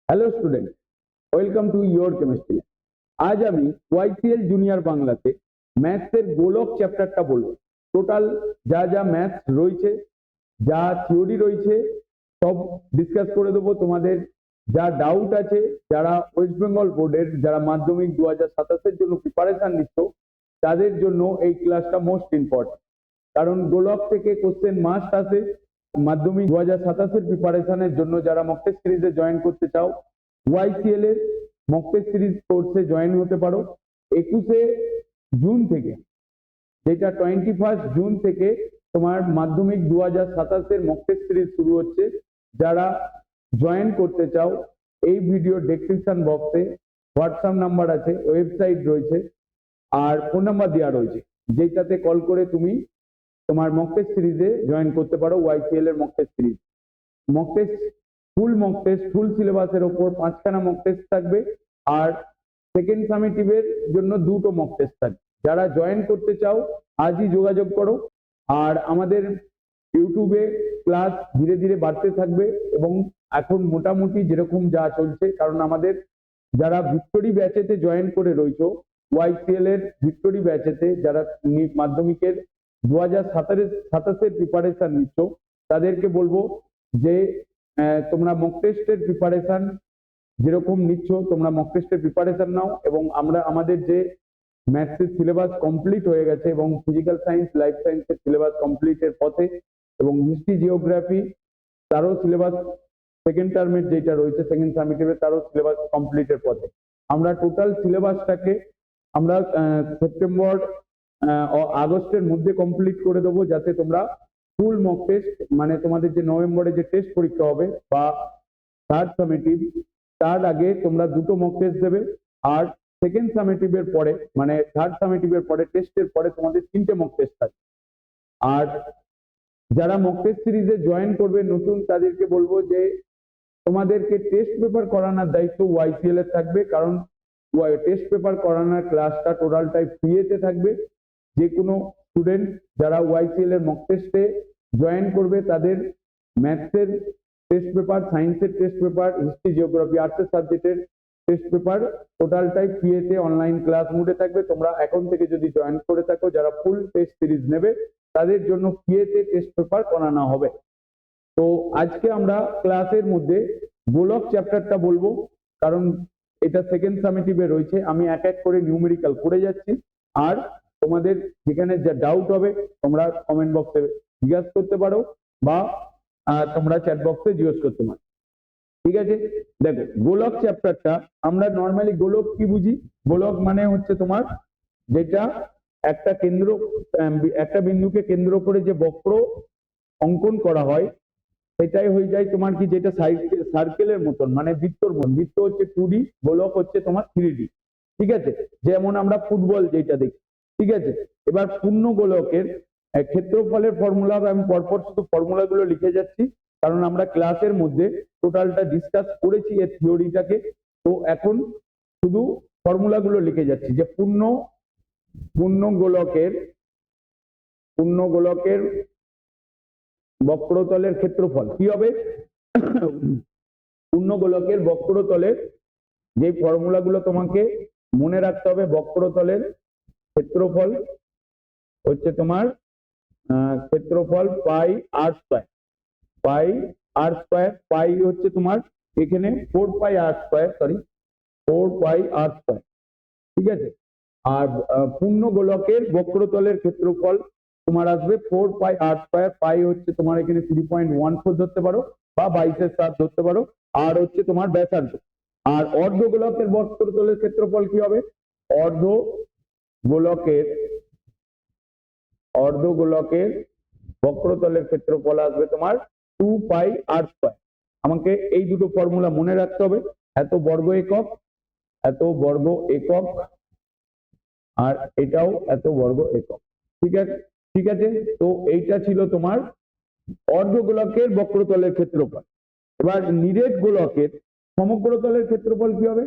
Hello student, welcome to your chemistry. আজ আমি ওয়াইসিএল junior বাংলাতে ম্যাথসের গোলক চ্যাপ্টারটা বলবো। টোটাল যা যা ম্যাথস রয়েছে, যা থিওরি রয়েছে, সব ডিসকাস করে দেবো। তোমাদের যা ডাউট আছে, যারা ওয়েস্ট বেঙ্গল বোর্ডের যারা মাধ্যমিক 2027-এর জন্য প্রিপারেশন নিচ্ছ, তাদের জন্য এই ক্লাসটা মোস্ট ইম্পর্টেন্ট। কারণ গোলক থেকে কোশ্চেন মাস্ট আসে। মাধ্যমিক 2027-এর প্রিপারেশনের জন্য যারা মক টেস্ট সিরিজে জয়েন করতে চাও, ওয়াইসিএল এর মক টেস্ট সিরিজ কোর্সে জয়েন হতে পারো। 21শে জুন থেকে, যেটা 21 জুন থেকে তোমার মাধ্যমিক 2027-এর মক টেস্ট সিরিজ শুরু হচ্ছে। যারা জয়েন করতে চাও, এই ভিডিও ডেসক্রিপশন বক্সে হোয়াটসঅ্যাপ নাম্বার আছে, ওয়েবসাইট রয়েছে, আর ফোন নাম্বার দেওয়া রয়েছে, যেটাতে কল করে তুমি তোমার মক টেস্ট সিরিজে জয়েন করতে পারো। ওয়াইসিএল এর mock test series, mock test ফুল সিলেবাসের ওপর 5খানা মক টেস্ট থাকবে, আর সেকেন্ড সামেটিভের জন্য 2টো মক টেস্ট থাকবে। যারা জয়েন করতে চাও আজই যোগাযোগ করো। আর আমাদের ইউটিউবে ক্লাস ধীরে ধীরে বাড়তে থাকবে, এবং এখন মোটামুটি যেরকম যা চলছে, কারণ আমাদের যারা ভিক্টোরি ব্যাচেতে জয়েন করে রয়েছে, ওয়াইসিএল এর ভিক্টোরি ব্যাচেতে যারা মাধ্যমিকের 2027-এর প্রিপারেশন নিচ্ছ, তাদেরকে বলবো যে তোমরা মক টেস্টের প্রিপারেশন যেরকম নিচ্ছ, তোমরা মক টেস্টের প্রিপারেশন নাও। এবং আমরা আমাদের যে ম্যাথসের সিলেবাস কমপ্লিট হয়ে গেছে, এবং ফিজিক্যাল সায়েন্স, লাইফ সায়েন্সের সিলেবাস কমপ্লিটের পথে, এবং হিস্ট্রি, জিওগ্রাফি তারও সিলেবাস সেকেন্ড টার্মের যেটা রয়েছে সেকেন্ড সামেটিভের, তারও সিলেবাস কমপ্লিটের পথে। আমরা টোটাল সিলেবাসটাকে আমরা সেপ্টেম্বর আগস্টের মধ্যে কমপ্লিট করে দেবো, যাতে তোমরা ফুল মক টেস্ট, মানে তোমাদের যে নভেম্বরে যে টেস্ট পরীক্ষা হবে বা থার্ড সামেটিভ, তার আগে তোমরা 2টো মক টেস্ট দেবে। আর সেকেন্ড সামেটিভের পরে, মানে থার্ড সামেটিভের পরে, টেস্টের পরে তোমাদের 3টে মক টেস্ট থাকবে। আর যারা মক টেস্ট সিরিজে জয়েন করবে নতুন, তাদেরকে বলবো যে তোমাদেরকে টেস্ট পেপার করানোর দায়িত্ব ওয়াইসিএল এর থাকবে। কারণ টেস্ট পেপার করানোর ক্লাসটা টোটালটাই ফ্রিতে থাকবে। যে কোনো স্টুডেন্ট যারা ওয়াইসিএল এর মক টেস্টে জয়েন করবে, তাদের ম্যাথসের টেস্ট পেপার, সায়েন্সের টেস্ট পেপার, হিস্ট্রি, জিওগ্রাফি, আর্টসের সাবজেক্টের টেস্ট পেপার টোটালটাই ফ্রিতে অনলাইন ক্লাস মোডে থাকবে। তোমরা এখন থেকে যদি জয়েন করে থাকো, যারা ফুল টেস্ট সিরিজ নেবে, তাদের জন্য ফ্রিতে টেস্ট পেপার করানো হবে। তো আজকে আমরা ক্লাসের মধ্যে গোলক চ্যাপ্টারটা বলবো, কারণ এটা সেকেন্ড সামেটিভে রয়েছে। আমি এক এক করে নিউমেরিক্যাল করে যাচ্ছি, আর তোমাদের যেখানে যা ডাউট হবে তোমরা কমেন্ট বক্সে জিজ্ঞাসা করতে পারো, বা তোমরা চ্যাট বক্সে জিজ্ঞেস করতে পারো। ঠিক আছে, দেখো গোলক চ্যাপ্টারটা আমরা নর্মালি গোলক কি বুঝি? গোলক মানে হচ্ছে তোমার যেটা একটা কেন্দ্র, একটা বিন্দুকে কেন্দ্র করে যে বক্র অঙ্কন করা হয়, সেটাই হয়ে যায় তোমার কি, যেটা সার্কেলের মতন, মানে বৃত্তর মতন। বৃত্ত হচ্ছে 2D, গোলক হচ্ছে তোমার 3D। ঠিক আছে, যেমন আমরা ফুটবল যেটা দেখি। ঠিক আছে, এবার পূর্ণ গোলকের ক্ষেত্রফলের ফর্মুলা, আমি পরপর শুধু ফর্মুলাগুলো লিখে যাচ্ছি, কারণ আমরা ক্লাসের মধ্যে টোটালটা ডিসকাস করেছি এর থিওরিটাকে। তো এখন শুধু ফর্মুলাগুলো লিখে যাচ্ছি, যে পূর্ণ গোলকের বক্রতলের ক্ষেত্রফল কি হবে? পূর্ণ গোলকের বক্রতলের যে ফর্মুলাগুলো তোমাকে মনে রাখতে হবে, বক্রতলের ক্ষেত্রফল হচ্ছে তোমার ক্ষেত্রফল পাই আর স্কয়ার। পাই হচ্ছে তোমার এখানে 4 পাই আর স্কয়ার। ঠিক আছে, আর পূর্ণ গোলকের বক্রতলের ক্ষেত্রফল তোমার আসবে 4 পাই আর স্কয়ার। পাই হচ্ছে তোমার এখানে 3.14 ধরতে পারো, বা 22/7 ধরতে পারো, আর হচ্ছে তোমার ব্যাসার্ধ। আর অর্ধ গোলকের বক্রতলের ক্ষেত্রফল কি হবে? অর্ধ গোলকের বক্রতলের ক্ষেত্রফল আসবে তোমার 2 পাই আর স্কয়ার। আমাকে এই দুটো ফর্মুলা মনে রাখতে হবে, এত বর্গ একক, আর এটাও এত বর্গ একক। ঠিক আছে, তো এইটা ছিল তোমার অর্ধ গোলকের বক্রতলের ক্ষেত্রফল। এবার নিরেট গোলকের সমগ্রতলের ক্ষেত্রফল কি হবে?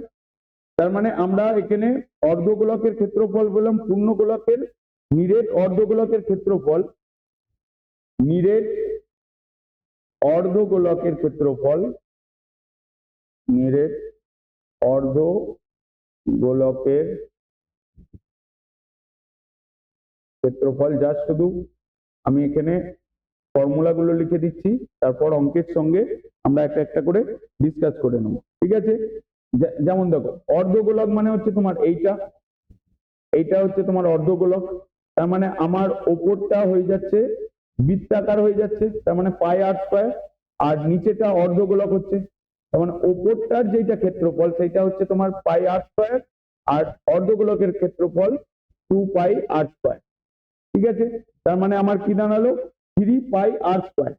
তার মানে আমরা এখানে অর্ধ গোলকের ক্ষেত্রফল বললাম, পূর্ণ গোলকের নিরেট অর্ধ গোলকের ক্ষেত্রফল, নিরেট অর্ধ গোলকের ক্ষেত্রফল নিরেট অর্ধ গোলকের ক্ষেত্রফল। যা শুধু আমি এখানে ফর্মুলাগুলো লিখে দিচ্ছি, তারপর অঙ্কের সঙ্গে আমরা একটা একটা করে ডিসকাস করে নেব, ঠিক আছে? যেমন দেখো, অর্ধগোলক মানে হচ্ছে তোমার এইটা হচ্ছে তোমার অর্ধগোলক। তার মানে আমার ওপরটা হয়ে যাচ্ছে বৃত্তাকার হয়ে যাচ্ছে, তার মানে পাই আর স্কয়ার, আর নিচেটা অর্ধগোলক হচ্ছে, তার মানে ওপরটার যেটা ক্ষেত্রফল সেটা হচ্ছে তোমার পাই আর স্কয়ার, আর অর্ধগোলকের ক্ষেত্রফল 2 পাই আর স্কয়ার, ঠিক আছে? তার মানে আমার কি দাঁড়ালো 3 পাই আর স্কয়ার।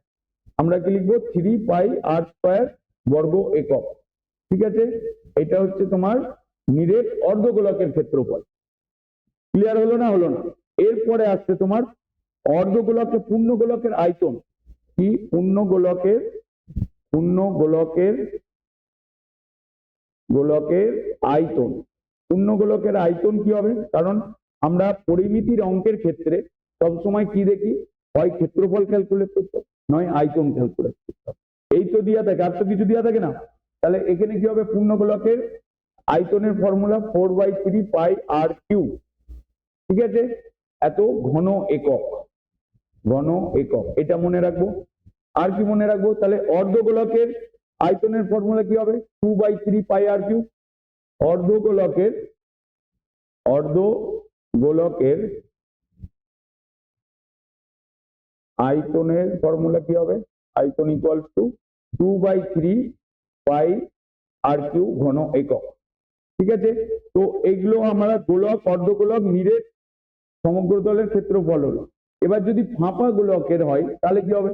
আমরা কি লিখবো 3 পাই আর স্কয়ার বর্গ একক, ঠিক আছে? এটা হচ্ছে তোমার নিরেট অর্ধগোলকের ক্ষেত্রফল। ক্লিয়ার হলো না? হলো না? এরপরে আসছে তোমার অর্ধগোলকের পূর্ণগোলকের আয়তন। কি পূর্ণগোলকের আয়তন। পূর্ণগোলকের আয়তন কি হবে? কারণ আমরা পরিমিতির অঙ্কের ক্ষেত্রে সবসময় কি দেখি, হয় ক্ষেত্রফল ক্যালকুলেট করতে, নয় আয়তন ক্যালকুলেট করতে। এই তো দেওয়া থাকে, আর তো কিছু দেওয়া থাকে না। তাহলে এখানে কি হবে, পূর্ণগোলকের আয়তনের ফর্মুলা 4/3 পাই আর কিউ, ঠিক আছে? এত ঘন একক, এটা মনে রাখবো। আর কি মনে রাখবো? তাহলে অর্ধগোলকের আয়তনের ফর্মুলা কি হবে 2/3 পাই আর কিউ। অর্ধগোলকের আয়তনের ফর্মুলা কি হবে? আয়তন equals to 2/3 pi r cube ঘন একক, ঠিক আছে? তো এগুলো আমরা গোলক, অর্ধগোলক, নিরেট সমগ্রতলের ক্ষেত্রফল হলো। এবার যদি ফাঁপা গোলকের হয় তাহলে কি হবে?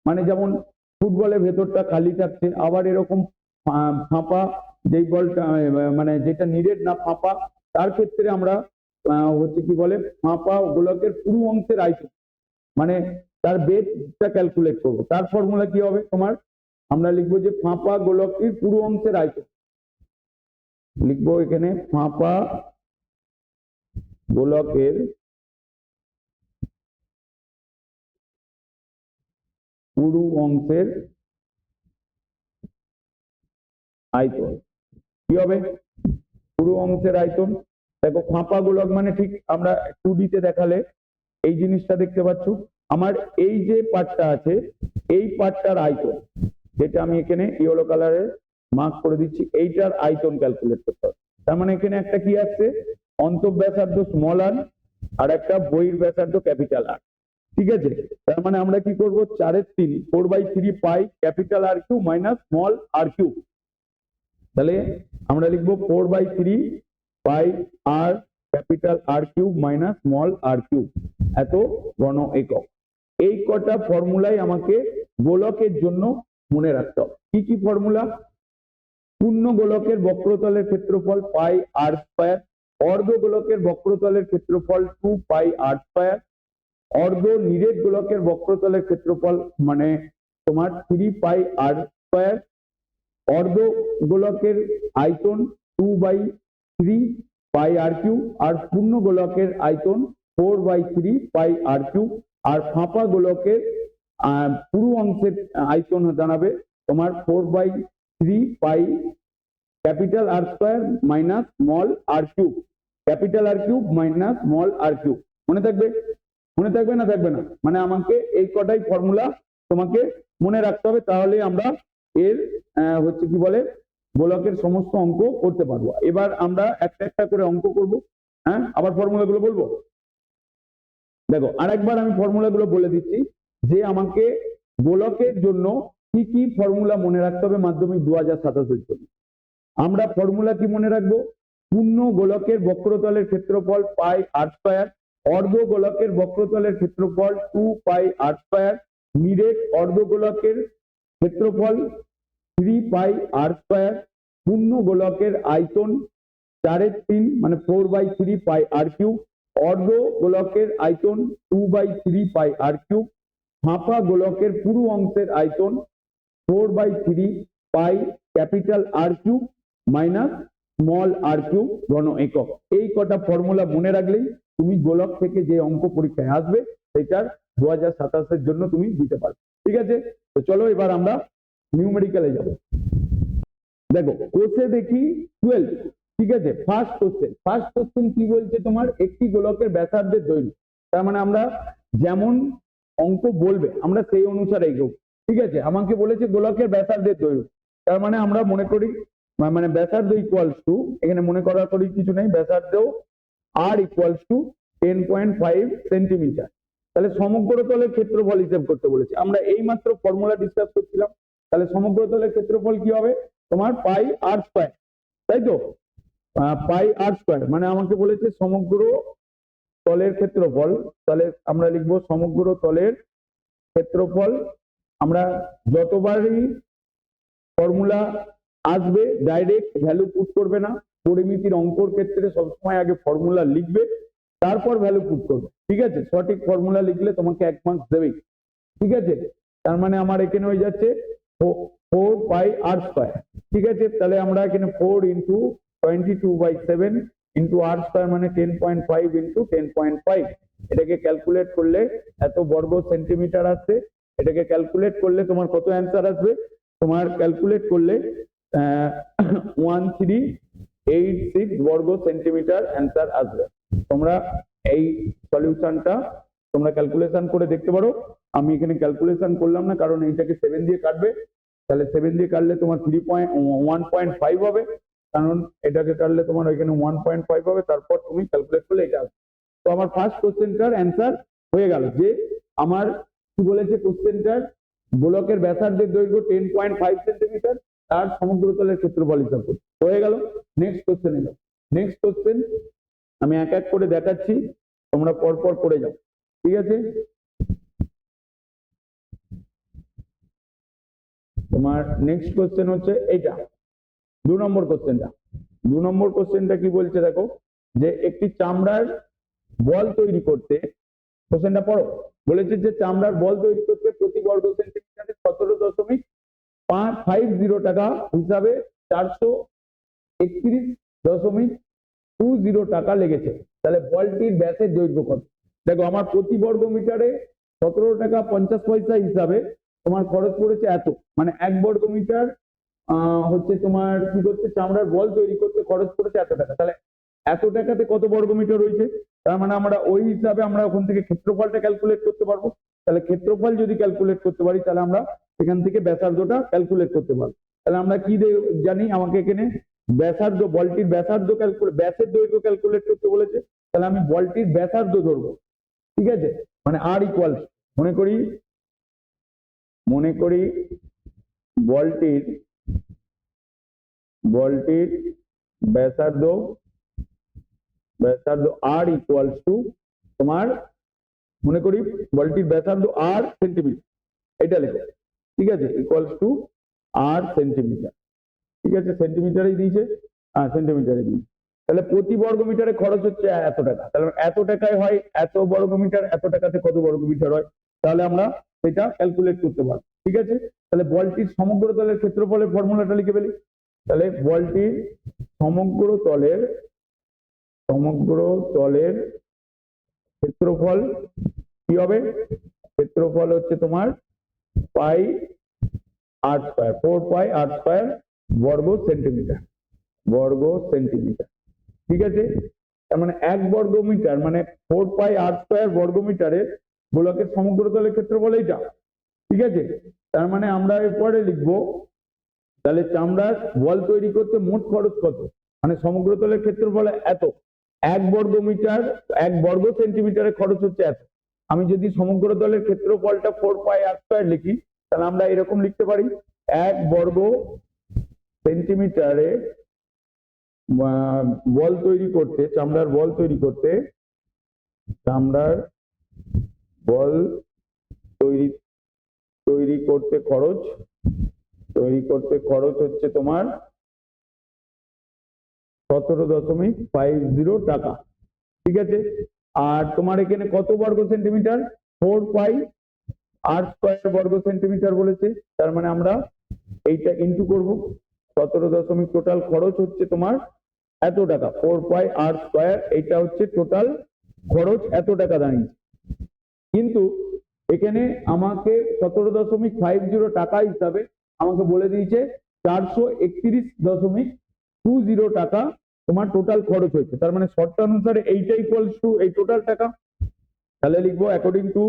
মানে যেমন ফুটবলের ভেতরটা খালি থাকছে, আবার এরকম ফাঁপা যেই বলটা মানে যেটা নিরেট না ফাঁপা, তার ক্ষেত্রে আমরা হচ্ছে কি বলে ফাঁপা গোলকের পুরো অংশের আয়তন, মানে তার বেধটা ক্যালকুলেট করব। তার ফর্মুলা কি হবে তোমার? আমরা লিখবো যে ফাঁপা গোলকের পুরো অংশের আয়তন। লিখবো এখানে ফাঁপা গোলকের পুরু অংশের আয়তন কি হবে? পুরু অংশের আয়তন। দেখো ফাঁপা গোলক মানে ঠিক আমরা 2D তে দেখালে এই জিনিসটা দেখতে পাচ্ছ, আমার এই যে পার্টটা আছে এই পার্টটার আয়তন, যেটা আমি এখানে ইয়েলো কালারে মার্ক করে দিচ্ছি, এইটার আয়তন ক্যালকুলেট করতে হবে। তার মানে এখানে একটা কি আসছে, অন্তঃব্যাসার্ধ স্মল আর, আর একটা বহির্ব্যাসার্ধ ক্যাপিটাল আর, ঠিক আছে? তার মানে আমরা কি করব 4/3 4/3 pi capital R cube minus small R cube. তাহলে আমরা লিখবো 4/3 পাই আর capital R cube minus small R cube এত ঘন একক। এই কটা ফর্মুলাই আমাকে গোলকের জন্য মনে রাখতে হবে। কি কি ফর্মুলা? পূর্ণ গোলকের বক্রতলের ক্ষেত্রফল পাই আর স্কয়ার, অর্ধ গোলকের বক্রতলের ক্ষেত্রফল 2 পাই আর স্কয়ার, অর্ধ নিরেট গোলকের বক্রতলের ক্ষেত্রফল মানে তোমার 3 পাই আর স্কয়ার, অর্ধ গোলকের আয়তন 2/3 পাই আর কিউ, আর পূর্ণ গোলকের আয়তন 4/3 পাই আর কিউ, আর ফাঁপা গোলকের পুরো অংশের আয়তন দাঁড়াবে তোমার 4/3 pi capital R square minus small R cube, capital আর cube minus small R cube. মনে থাকবে? মনে থাকবে না থাকবে না? মানে আমাকে এই কটাই ফর্মুলা তোমাকে মনে রাখতে হবে, তাহলে আমরা এর হচ্ছে কি বলে গোলকের সমস্ত অঙ্ক করতে পারবো। এবার আমরা একটা একটা করে অঙ্ক করব। হ্যাঁ, আবার ফর্মুলাগুলো বলবো। দেখো আরেকবার আমি ফর্মুলাগুলো বলে দিচ্ছি যে আমাকে গোলকের জন্য কি কি ফর্মুলা মনে রাখতে হবে মাধ্যমিক 2027 এর জন্য। আমরা ফর্মুলা কি মনে রাখবো? পূর্ণ গোলকের বক্রতলের ক্ষেত্রফল পাই আর স্কয়ার, অর্ধ গোলকের বক্রতলের ক্ষেত্রফল 2 পাই আর স্কয়ার, নিরেট অর্ধ গোলকের ক্ষেত্রফল 3 পাই আর স্কয়ার, পূর্ণ গোলকের আয়তন 4/3 মানে 4/3 পাই আর কিউব, অর্ধ গোলকের আয়তন 2/3 পাই আর কিউব, ফাঁপা গোলকের পুরো অংশের আয়তন 4/3 পাই ক্যাপিটাল আর cube minus small R cube ঘন একক। এই কটা ফর্মুলা মনে রাখলেই তুমি গোলক থেকে যে অঙ্ক পরীক্ষায় আসবে সেটার 2027 এর জন্য তুমি দিতে পারবে। ঠিক আছে, তো চলো এবার আমরা নিউমেরিক্যালে যাব। দেখো কোষে দেখি 12, ঠিক আছে। ফার্স্ট কোশ্চেন কি বলছে তোমার, একটি গোলকের ব্যাসার্ধের দৈর্ঘ্য। তার মানে আমরা যেমন অঙ্ক বলবে আমরা সেই অনুসারে এগোবো, ঠিক আছে। আমাকে বলেছে গোলকের ব্যাসার্ধের দৈর্ঘ্য, তার মানে আমরা মনে করি মানে ব্যাসার্ধ ইকুয়ালস টু, এখানে মনে করার করি কিছু নেই, ব্যাসার্ধ আর ইকুয়ালস টু 10.5 সেন্টিমিটার। তাহলে সমগ্র তলের ক্ষেত্রফল হিসেব করতে বলেছে, আমরা এই মাত্র ফর্মুলা ডিসকাস করছিলাম। তাহলে সমগ্র তলের ক্ষেত্রফল কি হবে তোমার পাই আর স্কয়ার, তাই তো। পাই আর স্কয়ার মানে আমাকে বলেছে সমগ্র তলের ক্ষেত্রফল, তাহলে আমরা লিখবো সমগ্র তলের ক্ষেত্রফল। আমরা যতবারই ফর্মুলা আসবে ডাইরেক্ট ভ্যালু পুট করবে না, পরিমিতির অঙ্কর ক্ষেত্রে সবসময় আগে ফর্মুলা লিখবে তারপর ভ্যালু পুট করবে, ঠিক আছে। সঠিক ফর্মুলা লিখলে তোমাকে 1 মার্কস দেবেই, ঠিক আছে। তার মানে আমার এখানে হয়ে যাচ্ছে 4 পাই আর স্কয়ার, ঠিক আছে। তাহলে আমরা এখানে 4 ইন্টু 22/7 ইন্টু আর স্কয়ার মানে 10.5 ইন্টু 10.5, এটাকে ক্যালকুলেট করলে এত বর্গ সেন্টিমিটার আসছে। এটাকে ক্যালকুলেট করলে তোমার কত অ্যান্সার আসবে, তোমার ক্যালকুলেট করলে 1386 বর্গ সেন্টিমিটার অ্যান্সার আসবে। তোমরা এই সলিউশনটা তোমরা ক্যালকুলেশন করে দেখতে পারো। আমি এখানে ক্যালকুলেশন করলাম না কারণ এইটাকে 7 দিয়ে কাটবে, তাহলে 7 দিয়ে কাটলে তোমার 1.5 হবে, কারণ এটাকে কাটলে তোমার এখানে 1.5 হবে, তারপর তুমি ক্যালকুলেট করলে এটা আসবে। তো আমার ফার্স্ট কোশ্চেনটার অ্যান্সার হয়ে গেল, যে আমার কি বলেছে কোশ্চেনটার গোলকের ব্যাসার্ধের দৈর্ঘ্য 10.5 সেন্টিমিটার, তার সমগ্র তলের ক্ষেত্রফল হিসাব করতে হয়ে গেল। নেক্সট কোশ্চেন এলো, নেক্সট কোশ্চেন আমি এক এক করে দেখাচ্ছি, তোমরা পরপর করে যাও, ঠিক আছে। তোমার নেক্সট কোশ্চেন হচ্ছে এইটা 2 নম্বর কোশ্চেনটা। 2 নম্বর কোশ্চেনটা কি বলছে দেখো, যে একটি চামড়ার বল তৈরি করতে, কোশ্চেনটা পড়ো, বলেছে যে চামড়ার বল তৈরি করতে প্রতি বর্গ সেন্টিমিটারে 17.50 টাকা হিসাবে 431.20 টাকা লেগেছে। তাহলে বলটির ব্যাসের দৈর্ঘ্য কত? দেখো আমার প্রতি বর্গ মিটারে 17 টাকা 50 পয়সা হিসাবে তোমার খরচ পড়েছে এত, মানে 1 বর্গ মিটার হচ্ছে তোমার কি করতে চামড়ার বল তৈরি করতে খরচ পড়েছে এত টাকা। তাহলে এত টাকাতে কত বর্গ মিটার রয়েছে, তার মানে আমরা ওই হিসাবে আমরা ওখান থেকে ক্ষেত্রফলটা ক্যালকুলেট করতে পারবো। তাহলে ক্ষেত্রফল যদি ক্যালকুলেট করতে পারি তাহলে আমরা সেখান থেকে ব্যাসার্ধটা ক্যালকুলেট করতে পারবো। তাহলে আমরা কি জানি, আমাকে এখানে ব্যাসার্ধ বলটির ব্যাসার্ধ ব্যাসের দৈর্ঘ্য ক্যালকুলেট করতে বলেছে, তাহলে আমি বলটির ব্যাসার্ধ ধরবো, ঠিক আছে। মানে আর ইকুয়াল মনে করি বলটির ব্যাসার্ধ আর ইকুয়ালস টু তোমার মনে করি বলটির ব্যাসার্ধ আর সেন্টিমিটার, এটা লেখো, ঠিক আছে, ইকুয়ালস টু আর সেন্টিমিটার, ঠিক আছে। সেন্টিমিটারেই দিয়েছে, সেন্টিমিটারে দিয়েছে। তাহলে প্রতি বর্গ মিটারে খরচ হচ্ছে এত টাকা, তাহলে এত টাকায় হয় এত বর্গ মিটার, এত টাকাতে কত বর্গ মিটার হয়, তাহলে আমরা সেটা ক্যালকুলেট করতে পারবো, ঠিক আছে। তাহলে বলটির সমগ্র তলের ক্ষেত্রফলের ফর্মুলাটা লিখে ফেলি। তাহলে বলটির সমগ্র তলের ক্ষেত্রফল কি হবে, ক্ষেত্রফল হচ্ছে তোমার পাই আর স্কয়ার, 4 পাই আর স্কয়ার বর্গ সেন্টিমিটার, ঠিক আছে। তার মানে 1 বর্গ মিটার মানে 4 পাই আর স্কয়ার বর্গ মিটারের গোলকের সমগ্র তলের ক্ষেত্রফল এইটা, ঠিক আছে। তার মানে আমরা এরপরে লিখবো, তাহলে চামড়ার বল তৈরি করতে মোট খরচ কত, মানে সমগ্র তলের ক্ষেত্রফল এত, 1 বর্গ মিটার 1 বর্গ সেন্টিমিটারে খরচ হচ্ছে এত। আমি যদি সমগ্র তলের ক্ষেত্রফলটা 4 পাই আর স্কয়ার লিখি, তাহলে আমরা এরকম লিখতে পারি 1 বর্গ সেন্টিমিটারে বল তৈরি করতে, চামড়ার বল তৈরি করতে খরচ হচ্ছে তোমার 17.50 টাকা, ঠিক আছে। আর তোমার এখানে কত বর্গ সেন্টিমিটার, 4 পাই আর স্কয়ার বর্গ সেন্টিমিটার বলেছে, তার মানে আমরা এইটা ইন্টু করব 17 টোটাল খরচ হচ্ছে তোমার এত টাকা, 4 পাই আর স্কয়ার, এইটা হচ্ছে টোটাল খরচ এত টাকা দাঁড়িয়েছে। কিন্তু এখানে আমাকে 17.50 টাকা হিসাবে আমাকে বলে দিয়েছে 431.20 টাকা তোমার টোটাল খরচ হয়েছে। তার মানে শর্ত অনুসারে এইটা ইকুয়ালস টু এই টোটাল টাকা। তাহলে লিখবো অ্যাকর্ডিং টু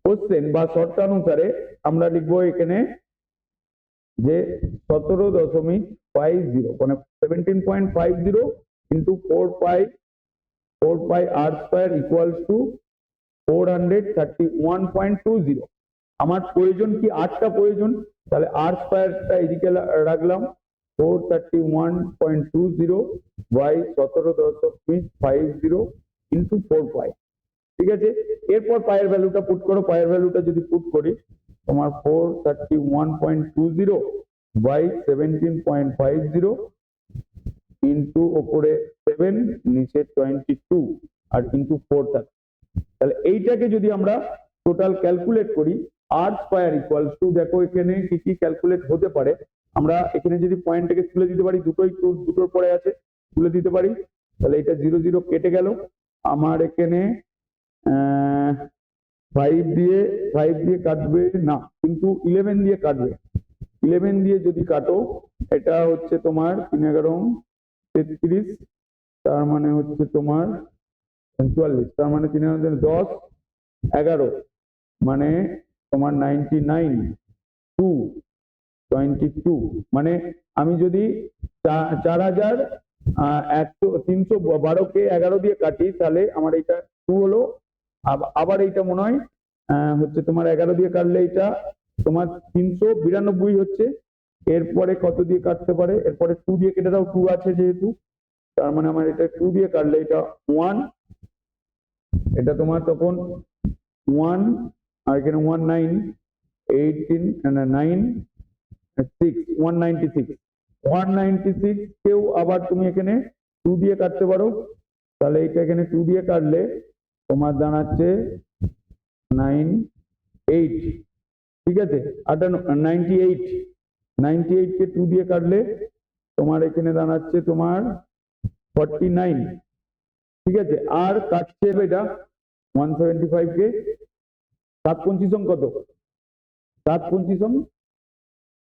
কোশ্চেন বা শর্ত অনুসারে আমরা লিখবো এখানে যে 17.50 মানে 17.50 ইন্টু 4 পাই r স্কয়ার ইকুয়ালস টু 431.20। আমার প্রয়োজন কি 8টা প্রয়োজন, তাহলে r স্কয়ারটা এদিকে রাখলাম 431.20 বাই 17.50 ইন্টু 4 পাই। ঠিক আছে, এরপর পায়ের ভ্যালুটা পুট করো। পায়ের ভ্যালুটা যদি পুট করি তোমার 431.20 বাই 17.50 ইন্টু ওপরে 7 নিচে 22 আর ইন্টু 4 থাকে। তাহলে এইটাকে যদি আমরা টোটাল ক্যালকুলেট করি r স্কয়ার ইকুয়ালস টু, দেখো এখানে কি কি ক্যালকুলেট হতে পারে। আমরা এখানে যদি পয়েন্টটাকে তুলে দিতে পারি, দুটোর পরে আছে, তুলে দিতে পারি, তাহলে এটা 0 0 কেটে গেল। আমার এখানে 5 দিয়ে কাটবে না, কিন্তু 11 দিয়ে কাটবে। 11 দিয়ে যদি কাটো এটা হচ্ছে তোমার 3 11 33, তার মানে হচ্ছে তোমার 44, তার মানে 3 10 11 মানে তোমার 99 2 22। মানে আমি যদি 312কে 11 দিয়ে কাটি তাহলে আমার এটা 2 হলো। আবার এইটা মনে হয় হচ্ছে তোমার 11 দিয়ে কাটলে এটা তোমার 392 হচ্ছে। এরপরে কত দিয়ে কাটতে পারে, এরপরে 2 দিয়ে কেটে দাও, 2 আছে যেহেতু, তার মানে আমার এটা 2 দিয়ে কাটলে এটা 1, এটা তোমার তখন 1 আর এখানে 19 18 9 6 196 কেউ আবার তুমি এখানে 2 দিয়ে কাটতে পারো। তাহলে এটা এখানে 2 দিয়ে কাটলে তোমার দাঁড়াচ্ছে 98। ঠিক আছে, 98 কে 2 দিয়ে কাটলে তোমার এখানে দাঁড়াচ্ছে তোমার 49। ঠিক আছে, আর কাটছে এটা 175 কে 7 25 কত, 7 25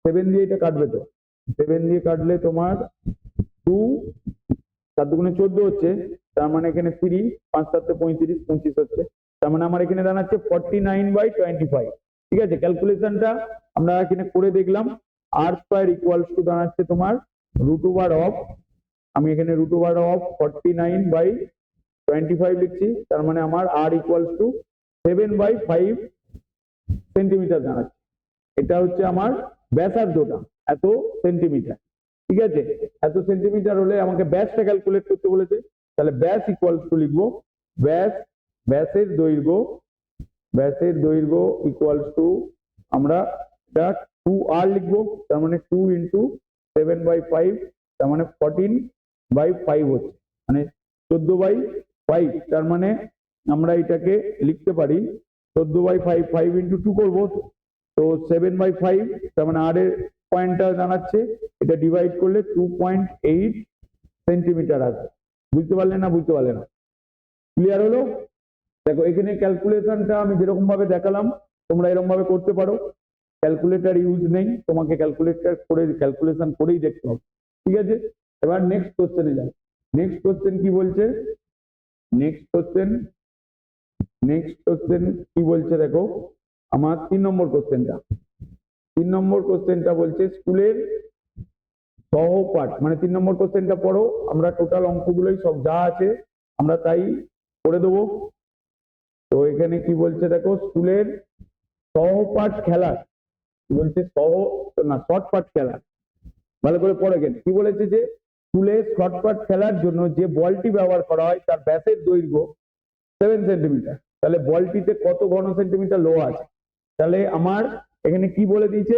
7 দিয়ে এটা কাটবে, তো 7 দিয়ে কাটলে তোমার 2 7 দুগুণে 14 হচ্ছে, তার মানে এখানে 3 5 7 35 25 হচ্ছে, তার মানে আমার এখানে দাঁড়াচ্ছে 49/25। ঠিক আছে, ক্যালকুলেশনটা আমরা এখানে করে দেখলাম। r স্কয়ার ইকুয়ালস টু দাঁড়াচ্ছে তোমার রুট ওভার অফ, আমি এখানে রুট ওভার অফ 49/25 লিখছি, তার মানে আমার r ইকুয়ালস টু 7/5 সেন্টিমিটার দাঁড়াচ্ছে। এটা হচ্ছে আমার ব্যাসার্ধটা এত সেন্টিমিটার। ঠিক আছে, এত সেন্টিমিটার হলে আমাকে ব্যাসটা ক্যালকুলেট করতে বলেছে, তাহলে ব্যাস ইকুয়ালস টু লিখবো ব্যাসের দৈর্ঘ্য ইকুয়ালস টু আমরা এটা 2r লিখবো, তার মানে 2 ইন্টু 7/5, তার মানে 14/5 হচ্ছে, মানে 14/5। তার মানে আমরা এটাকে লিখতে পারি 14/5, 5 ইন্টু 2 করবো, তো 7/5, তার মানে r এর পয়েন্টটা জানাচ্ছে, এটা ডিভাইড করলে 2.8 সেন্টিমিটার আসবে। বুঝতে পারলে না? বুঝতে পারলে না? ক্লিয়ার হলো? দেখো এখানে ক্যালকুলেশনটা আমি যেরকম ভাবে দেখালাম তোমরা এরকম ভাবে করতে পারো। ক্যালকুলেটর ইউজ নেই, তোমাকে ক্যালকুলেশন করেই দেখতে হবে। ঠিক আছে, এবার নেক্সট কোশ্চেনে যাই। নেক্সট কোশ্চেন কি বলছে, নেক্সট কোশ্চেন কি বলছে দেখো, আমার 3 নম্বর কোশ্চেনটা বলছে স্কুলের সহপাঠ, মানে 3 নম্বর কোশ্চেনটা পড়ো, আমরা টোটাল অঙ্কগুলোই সব যা আছে আমরা তাই করে দেবো। তো এখানে কি বলছে দেখো, স্কুলের সহপাঠ খেলার, কি বলছে শর্টপাট খেলার, ভালো করে পড়ে গেলে কি বলেছে যে স্কুলে শর্টপাট খেলার জন্য যে বলটি ব্যবহার করা হয় তার ব্যাসের দৈর্ঘ্য 7 সেন্টিমিটার। তাহলে বলটিতে কত ঘন সেন্টিমিটার লোহা আছে, তাহলে আমার এখানে কি বলে দিয়েছে,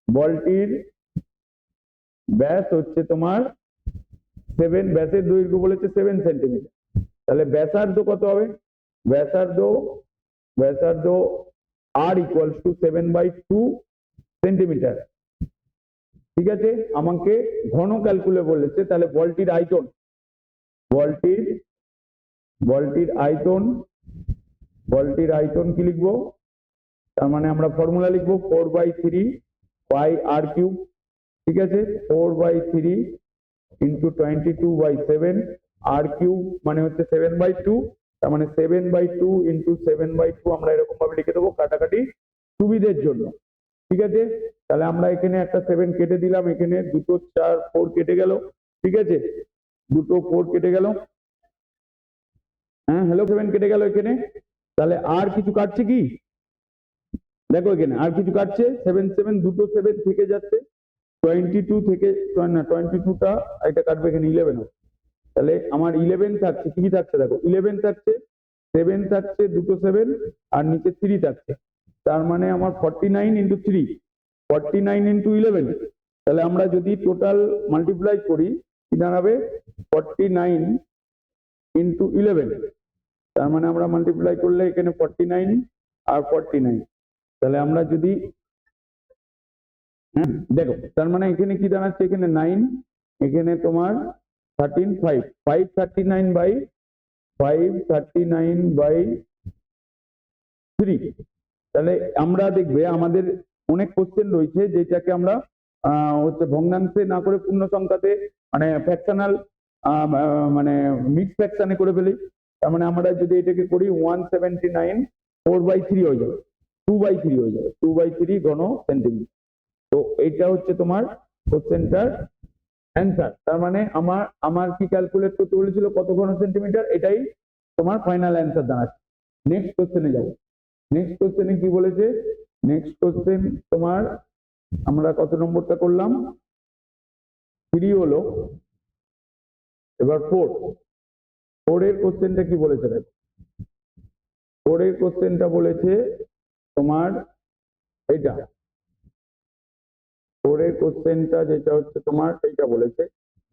বলটির ব্যাস হচ্ছে তোমার 7, ব্যাসের দৈর্ঘ্য বলেছে 7 সেন্টিমিটার। তাহলে ব্যাসার্ধ কত হবে, ব্যাসার্ধ r ইকুয়ালস টু 7/2 সেন্টিমিটার। ঠিক আছে, আমাকে ঘন ক্যালকুলেট বলেছে, তাহলে বলটির আয়তন কি লিখবো, তার মানে আমরা ফর্মুলা লিখবো 4/3 পাই আর কিউব, ঠিক আছে, 4/3 ইন্টু 22/7 আর কিউব মানে হচ্ছে 7/2, তার মানে 7/2 ইন্টু 7/2 আমরা এরকম ভাবে লিখে দেবো কাটাকাটি সুবিধের জন্য, ঠিক আছে। তাহলে আমরা এখানে একটা 7 কেটে দিলাম, এখানে দুটো 4 4 কেটে গেল, ঠিক আছে, দুটো 4 কেটে গেল, হ্যাঁ হ্যালো 7 কেটে গেল এখানে। তাহলে আর কিছু কাটছে কি, দেখো এখানে আর কিছু কাটছে, 7 7 দুটো 7 থেকে যাচ্ছে, 22 থেকে না 22টা এটা কাটবে, এখানে 11 হবে। তাহলে আমার 11 থাকছে, কি থাকছে দেখো 11 থাকছে, 7 থাকছে দুটো 7 আর নিচে 3 থাকছে, তার মানে আমার 49 ইন্টু 3, 49 ইন্টু 11। তাহলে আমরা যদি টোটাল মাল্টিপ্লাই করি কি দাঁড়াবে 49 ইন্টু 11, তার মানে আমরা মাল্টিপ্লাই করলে এখানে 49 আর 49, তাহলে আমরা যদি হ্যাঁ দেখো তার মানে এখানে কি দাঁড়াচ্ছে, এখানে 9, এখানে তোমার 13 5 539/3। তাহলে আমরা দেখবে আমাদের অনেক কোশ্চেন রয়েছে যেটাকে আমরা হচ্ছে ভগ্নাংশে না করে পূর্ণ সংখ্যাতে মানে ফ্র্যাকশনাল মানে মিক্স ফ্র্যাকশনে করে ফেলি। তার মানে আমরা যদি এটাকে করি 179 4/3 হয়ে যাবে, 2/3 হয়ে যাবে, 2/3 ঘন সেন্টিমিটার। তো এইটা হচ্ছে তোমার কোশ্চেনটার অ্যান্সার। তার মানে আমার কি ক্যালকুলেট করতে বলেছিল কত ঘন সেন্টিমিটার, এটাই তোমার ফাইনাল অ্যান্সার দাঁড়াচ্ছে। নেক্সট কোশ্চেনে যাবো। নেক্সট কোশ্চেনে কি বলেছে, নেক্সট কোশ্চেন তোমার আমরা কত নম্বরটা করলাম, 3 হলো, এবার 4 এর কোশ্চেনটা কি বলেছে দেখো, 4 এর কোশ্চেনটা বলেছে তোমার এটা, 4 এর কোশ্চেনটা যেটা হচ্ছে তোমার এইটা বলেছে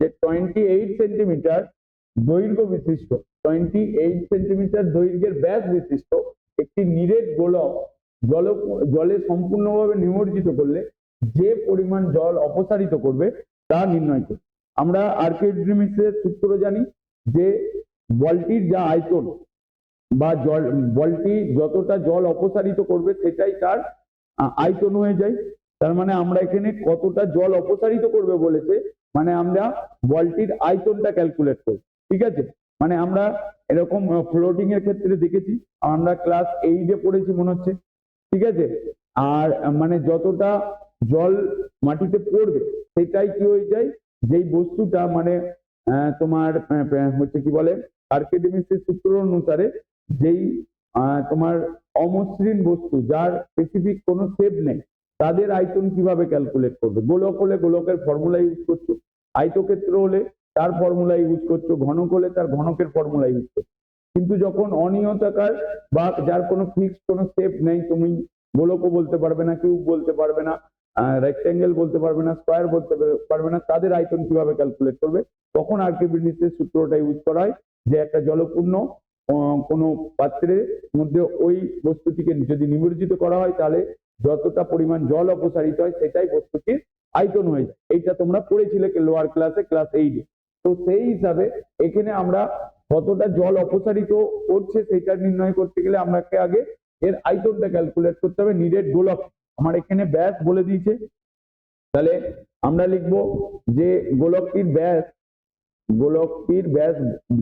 যে 28 সেন্টিমিটার দৈর্ঘ্য বিশিষ্ট, 28 সেন্টিমিটার দৈর্ঘ্যের ব্যাস বিশিষ্ট একটি নিরেট গোলক জলে সম্পূর্ণভাবে নিমজ্জিত করলে যে পরিমাণ জল অপসারিত করবে তা নির্ণয় করবে। আমরা আর্কিমিডিসের সূত্র জানি যে বলটির যা আয়তন বা বলটি যতটা জল অপসারিত করবে সেটাই তার আয়তন হয়ে যায়। তার মানে আমরা এখানে কতটা জল অপসারিত করবে বলেছে, মানে আমরা বলটির আয়তনটা ক্যালকুলেট করব, ঠিক আছে। মানে আমরা এরকম ফ্লোটিং এর ক্ষেত্রে দেখেছি, আমরা ক্লাস 8 পড়েছি মনে হচ্ছে, ঠিক আছে। আর মানে যতটা জল মাটিতে পড়বে সেটাই কি হয়ে যায়, যেই বস্তুটা মানে তোমার হচ্ছে কি বলে আর্কিমিডিসের সূত্র অনুসারে যেই তোমার অমসৃণ বস্তু যার স্পেসিফিক কোনো শেপ নেই তাদের আয়তন কিভাবে ক্যালকুলেট করবে। গোলক হলে গোলকের ফর্মুলা ইউজ করছো, আয়তক্ষেত্র হলে তার ফর্মুলা ইউজ করছো, ঘনক হলে তার ঘনকের ফর্মুলা ইউজ করছো। কিন্তু যখন অনিয়তাকার বা যার কোনো ফিক্সড কোনো শেপ নেই, তুমি গোলকও বলতে পারবে না, কিউব বলতে পারবে না, রেক্টেঙ্গেল বলতে পারবে না, স্কোয়ার বলতে পারবে না, তাদের আয়তন কিভাবে ক্যালকুলেট করবে, তখন আর্কিমিডিসের সূত্রটা ইউজ করা হয় যে একটা জলপূর্ণ কোনো পাত্রের মধ্যে ওই বস্তুটিকে যদি নিমজ্জিত করা হয় তাহলে যতটা পরিমাণ জল অপসারিত হয় সেটাই বস্তুটির আয়তন হয়ে যায়। এইটা তোমরা পড়েছিলে লোয়ার ক্লাসে, ক্লাস 8-এ। তো সেই হিসাবে এখানে আমরা কতটা জল অপসারিত করছে সেটা নির্ণয় করতে গেলে আমাকে আগে এর আয়তনটা ক্যালকুলেট করতে হবে। নিরেট গোলক আমার এখানে ব্যাস বলে দিয়েছে, তাহলে আমরা লিখব যে গোলকটির ব্যাস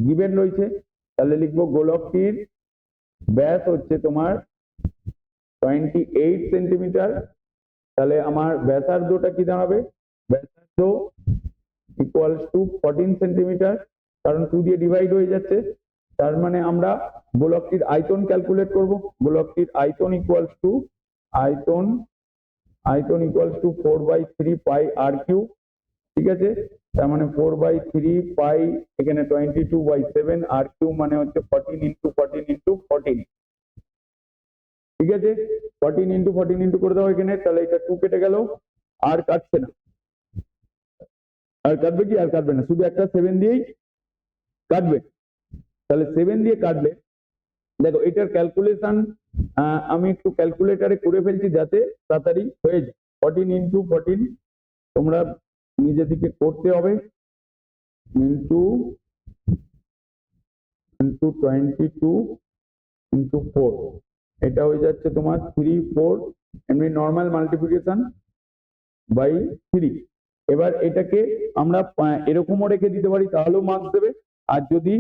গিভেন রয়েছে, তাহলে লিখবো গোলকটির ব্যাস হচ্ছে তোমার 28 সেন্টিমিটার। তাহলে আমার ব্যাসার্ধটা কি দাঁড়াবে, ব্যাসার্ধ ইকুয়ালস টু 14 সেন্টিমিটার, কারণ 2 দিয়ে ডিভাইড হয়ে যাচ্ছে। তার মানে আমরা গোলকটির আয়তন ক্যালকুলেট করব। গোলকটির আয়তন equals to 4/3 pi r cube, ঠিক আছে। তার মানে 4/3 পাই এখানে 22/7 আর কিউব মানে হচ্ছে 14 ইন্টু 14 ইন্টু 14, ঠিক আছে। 14 ইন্টু 14 ইন্টু করে দাও এখানে, তাহলে এটা 2 কেটে গেল, আর কাটছে না, আর কাটবে কি, আর কাটবে না, শুধু একটা 7 দিয়েই কাটবে। তাহলে 7 দিয়ে কাটলে দেখো এটার ক্যালকুলেশন আমি একটু ক্যালকুলেটারে করে ফেলছি যাতে তাড়াতাড়ি হয়ে যায়। 14 ইন্টু 14 তোমরা নিজে থেকে করতে হবে, ইন্টু 22 ইন্টু 4, এটা হয়ে যাচ্ছে তোমার 3 4, এমনি নর্মাল মাল্টিপ্লিকেশন বাই 3। এবার এটাকে আমরা এরকমও রেখে দিতে পারি, তাহলেও মার্কস দেবে। আর যদি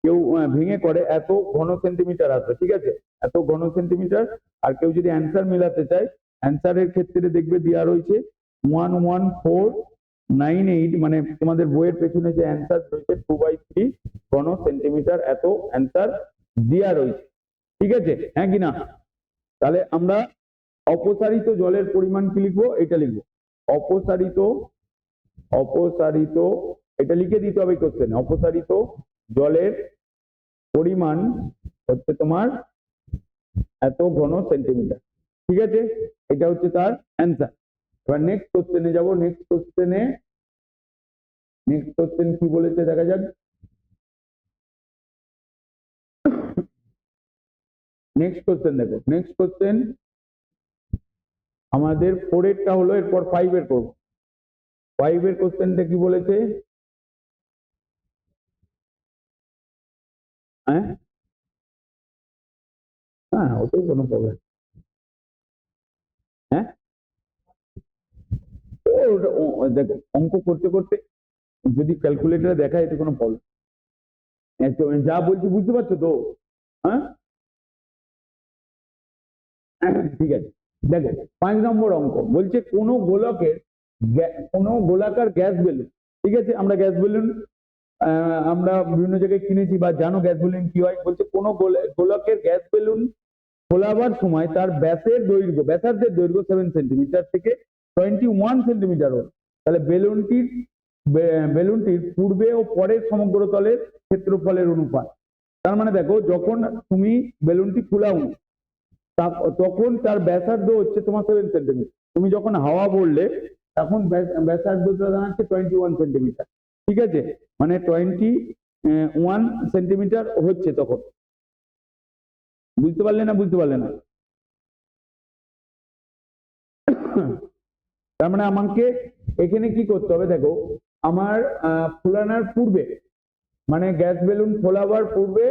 কেউ ভেঙে করে এত ঘন সেন্টিমিটার আসবে, ঠিক আছে, এত ঘন সেন্টিমিটার। আর কেউ যদি অ্যান্সার মেলাতে চায়, অ্যান্সারের ক্ষেত্রে দেখবে দেওয়া রয়েছে 11498, মানে তোমাদের বইয়ের পেছনে যে অ্যান্সার রয়েছে 2/3 ঘন সেন্টিমিটার, এত অ্যান্সার দেওয়া রয়েছে, ঠিক আছে, হ্যাঁ কি না? তাহলে আমরা অপসারিত জলের পরিমাণ কি লিখবো? এটা লিখবো অপসারিত, এটা লিখে দিতে হবে কোশ্চেনে। অপসারিত জলের পরিমাণ হচ্ছে তোমার এত ঘন সেন্টিমিটার, ঠিক আছে, এটা হচ্ছে তার অ্যান্সার। এবার নেক্সট কোশ্চেনে যাবো। নেক্সট কোশ্চেন কি বলেছে দেখা যাক। নেক্সট কোশ্চেন দেখো। নেক্সট কোশ্চেন আমাদের 4 এরটা হলো, এরপর 5 এর করবো। 5 এর কোশ্চেনটা কি বলেছে? হ্যাঁ হ্যাঁ, ওটাই কোনো প্রবলেম। হ্যাঁ দেখো, অঙ্ক করতে করতে যদি ক্যালকুলেটরে দেখায় এতে কোনো প্রবলেম, যা বলছি বুঝতে পারছো তো? হ্যাঁ ঠিক আছে, দেখো 5 নম্বর অঙ্ক বলছে কোনো গোলাকার গ্যাস বেলুন, ঠিক আছে, আমরা গ্যাস বেলুন আমরা বিভিন্ন জায়গায় কিনেছি বা জানো গ্যাস বেলুন কি হয়। বলছে কোনো গোলকের গ্যাস বেলুন খোলাবার সময় তার ব্যাসের দৈর্ঘ্য, ব্যাসার্ধের দৈর্ঘ্য 7 সেন্টিমিটার থেকে 21 সেন্টিমিটার হল। তাহলে বেলুনটির পূর্বে ও পরের সমগ্র তলের ক্ষেত্রফলের অনুপাত। তার মানে দেখো, যখন তুমি বেলুনটি খোলাও তখন তার ব্যাসার্ধ হচ্ছে তোমার 7 সেন্টিমিটার। তুমি যখন হাওয়া বললে তখন ব্যাসার্ধটা দাঁড়াচ্ছে 21 সেন্টিমিটার, ঠিক আছে, মানে 21 সেন্টিমিটার হচ্ছে তখন। বুঝতে পারলে না? বুঝতে পারলে না? তার মানে আমাকে এখানে কি করতে হবে? দেখো, আমার ফোলানোর পূর্বে, মানে গ্যাস বেলুন ফোলাবার পূর্বে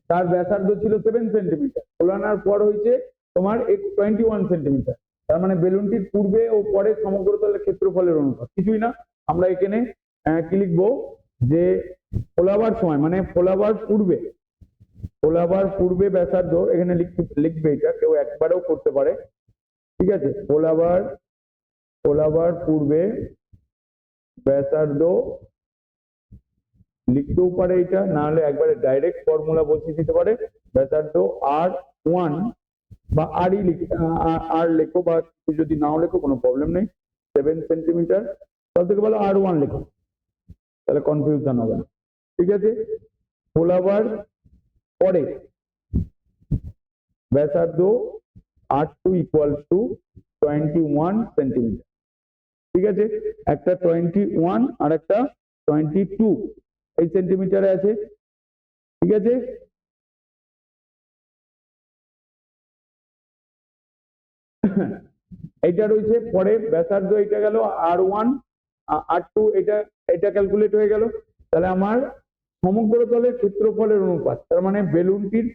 তার ব্যাসার্ধ ছিল 7 সেন্টিমিটার, ফোলানোর পর হয়েছে তোমার 21 সেন্টিমিটার। তার মানে বেলুনটির পূর্বে ও পরে সমগ্র তলের ক্ষেত্রফলের অনুপাত। কিছুই না, আমরা এখানে কি লিখবো যে ফোলাবার সময়, মানে ফোলাবার পূর্বে ব্যাসার্ধ, এখানে লিখবে, এটা কেউ একবারেও করতে পারে, ঠিক আছে, ফোলাবার পূর্বে ব্যাসার্ধ লিখতেও পারে, এটা না হলে একবারে ডাইরেক্ট ফর্মুলা বসিয়ে দিতে পারে। ব্যাসার্ধ R1 বা আর লেখো, বা যদি নাও লেখো কোনো প্রবলেম নেই, 7 সেন্টিমিটার। সব থেকে ভালো R1 লেখো, তাহলে কনফিউশন হবে না, ঠিক আছে। ফোলাবার পরে ব্যাসার্ধ R2 ইকুয়ালস টু 21 সেন্টিমিটার, ঠিক আছে, একটা 21 আর একটা 22 এই সেন্টিমিটারে আছে, ঠিক আছে। এইটা রয়েছে পরে ব্যাসার্ধ, এটা গেল R1 R2, এটা ক্যালকুলেট হয়ে গেল। তাহলে আমার সমগ্র তলের ক্ষেত্রফলের অনুপাত, তার মানে বেলুনটির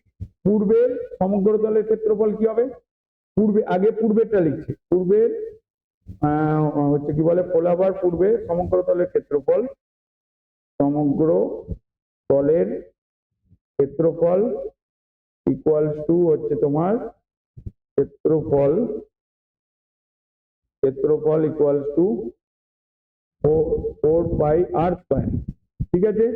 পূর্বের সমগ্র তলের ক্ষেত্রফল কি হবে? আগে পূর্বেরটা লিখছি, পূর্বের হচ্ছে কি বলে, ফোলাবার পূর্বে সমগ্র তলের ক্ষেত্রফল, ইকুয়ালস টু হচ্ছে তোমার ক্ষেত্রফল ইকুয়ালস টু 4πr², ঠিক আছে।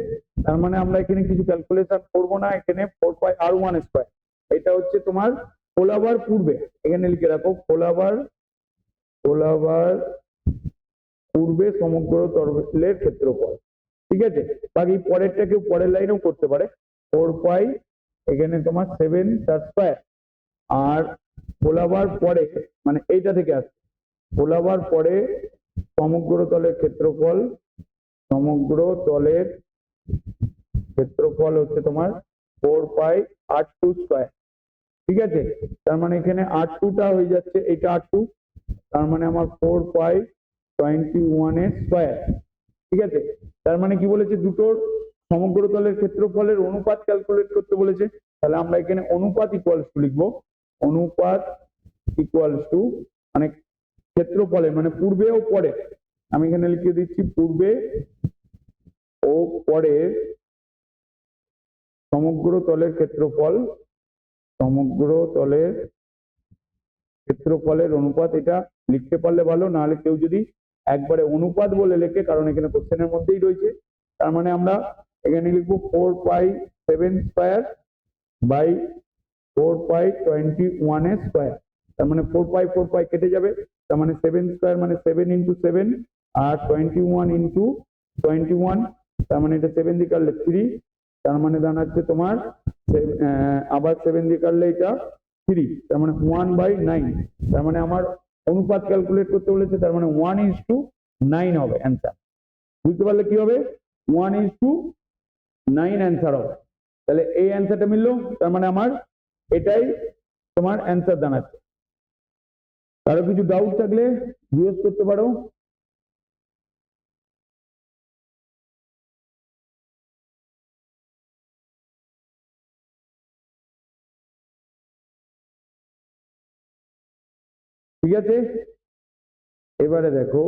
তার মানে আমরা এখানে কিছু ক্যালকুলেশন করবো না, এখানে 4πr1², এটা হচ্ছে তোমার ফোলাবার পূর্বে, এখানে লিখে রাখো, ফোলাবার পূর্বে সমগ্র তলের ক্ষেত্রফল, ঠিক আছে। বাকি পরেরটা কেউ পরের লাইনেও করতে পারে, 4π এখানে তোমার 7 তার স্কয়ার, আর ফোলাবার পরে, মানে এইটা থেকে আসছে, ফোলাবার পরে সমগ্র তলের ক্ষেত্রফল হচ্ছে তোমার 4πr2², ঠিক আছে। তার মানে এখানে R2টা হয়ে যাচ্ছে, এটা R2, তার মানে আমার 4π21², ঠিক আছে। তার মানে কি বলেছে? দুটোর সমগ্র তলের ক্ষেত্রফলের অনুপাত ক্যালকুলেট করতে বলেছে। তাহলে আমরা এখানে অনুপাত ইকুয়ালস টু লিখবো অনুপাত ইকুয়ালস টু মানে ক্ষেত্রফলের মানে পূর্বে ও পরে, আমি এখানে লিখে দিচ্ছি পূর্বে ও পরের সমগ্র তলের ক্ষেত্রফল, সমগ্র তলের ক্ষেত্রফলের অনুপাত। এটা লিখতে পারলে ভালো, নাহলে কেউ যদি একবারে অনুপাত বলে লেখে, কারণ এখানে কোশ্চেনের মধ্যেই রয়েছে, তার মানে আমরা এখানে লিখবো 4π7 স্কয়ার বাই 4π21 এর স্কয়ার। তার মানে 4π কেটে যাবে, তার মানে 7 স্কয়ার মানে 7 ইন্টু 7 আর 21 ইন্টু 21, তার মানে এটা 7 দিয়ে কাটলে 3, তার মানে দাঁড়াচ্ছে তোমার আবার 7 দিয়ে কাটলে এটা 3, তার মানে 1/9। তার মানে আমার অনুপাত ক্যালকুলেট করতে বলেছে, তার মানে 1:9 হবে অ্যান্সার। বুঝতে পারলে কি হবে? 1:9 অ্যান্সার হবে। তাহলে এই অ্যান্সারটা মিললো, তার মানে আমার এটাই তোমার অ্যান্সার দাঁড়াচ্ছে। কারো কিছু ডাউট থাকলে জিজ্ঞেস করতে পারো। ঠিক আছে, এবারে দেখো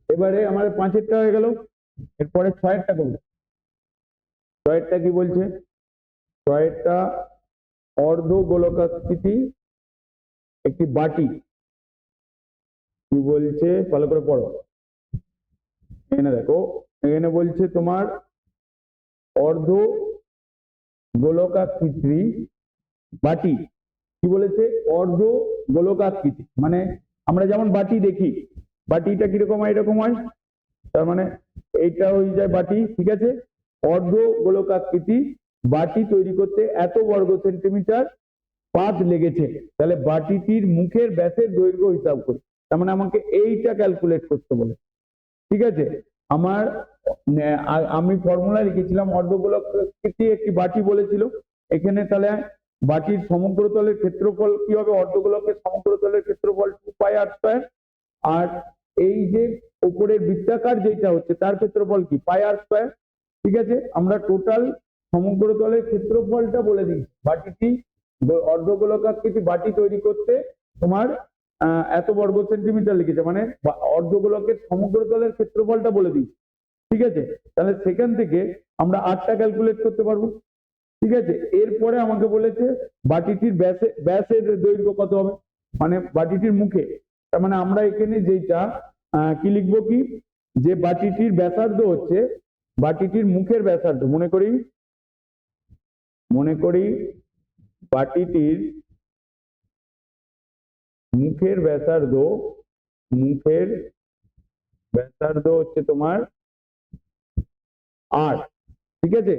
এবারে আমার 5-এরটা হয়ে গেল, এরপরে 6-এরটা করবো। 6-এরটা কি বলছে? 6-এরটা অর্ধ গোলকাকৃতি একটি বাটি, কি বলছে ভালো করে পড়ো। এখানে দেখো, এখানে বলছে তোমার অর্ধ গোলকাকৃতি বাটি, কি বলেছে? অর্ধ গোলকাকৃতি মানে আমরা যেমন বাটি দেখি, বাটিটা কিরকম হয়? এরকম হয়, তার মানে এইটা হয়ে যায় বাটি। ঠিক আছে, অর্ধ গোলকাকৃতি বাটি তৈরি করতে এত বর্গ সেন্টিমিটার পাত লেগেছে। তাহলে বাটিটির মুখের ব্যাসের দৈর্ঘ্য হিসাব করি, তার মানে আমাকে এইটা ক্যালকুলেট করতে বলে। ঠিক আছে, আমি ফর্মুলা লিখেছিলাম অর্ধগোলকাকৃতি একটি বাটি বলেছিল, এখানে তাহলে বাটির সমগ্র তলের ক্ষেত্রফল কি হবে? অর্ধগোলকের সমগ্র তলের ক্ষেত্রফল 2πr², আর এই যে উপরের বৃত্তাকার যেটা হচ্ছে তার ক্ষেত্রফল কি? πr²। ঠিক আছে, আমরা টোটাল সমগ্র তলের ক্ষেত্রফলটা বলে দিই। বাটিটি অর্ধগোলকাকৃতি বাটি তৈরি করতে তোমার এত বর্গ সেন্টিমিটার লিখেছে, মানে অর্ধগোলকের সমগ্র তলের ক্ষেত্রফলটা বলে দিই। ঠিক আছে, তাহলে সেখান থেকে আমরা 8টা ক্যালকুলেট করতে পারবো। ঠিক আছে, এরপরে আমাকে বলেছে বাটিটির ব্যাসের দৈর্ঘ্য কত হবে, মানে বাটিটির মুখে। তার মানে আমরা এখানে যেটা কি লিখবো, কি যে বাটিটির ব্যাসার্ধ হচ্ছে বাটিটির মুখের ব্যাসার্ধ, মনে করি বাটিটির মুখের ব্যাসার্ধ হচ্ছে তোমার 8। ঠিক আছে,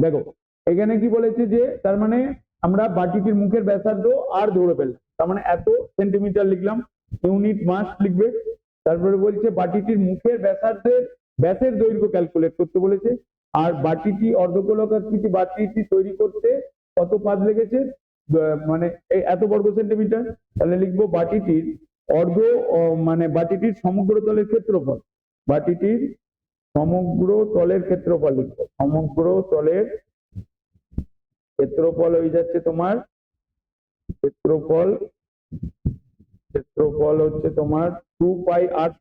দেখো এখানে কি বলেছে যে তার মানে আমরা বাটিটির মুখের ব্যাসার্ধ আর ধরে ফেললাম, তার মানে এত সেন্টিমিটার লিখলাম, ইউনিট মাস লিখবে। তারপরে বলছে বাটিটির মুখের ব্যাসের দৈর্ঘ্য ক্যালকুলেট করতে বলেছে, আর বাটিটি অর্ধগোলকাকৃতি বাটিটি তৈরি করতে কত পাত লেগেছে, মানে এত বর্গ সেন্টিমিটার। তাহলে লিখবো বাটিটির মানে বাটিটির সমগ্র তলের ক্ষেত্রফল, বাটিটির সমগ্র তলের ক্ষেত্রফল লিখবো। সমগ্র তলের ক্ষেত্রফল হয়ে যাচ্ছে তোমার ক্ষেত্রফল হচ্ছে তোমার 2πr²।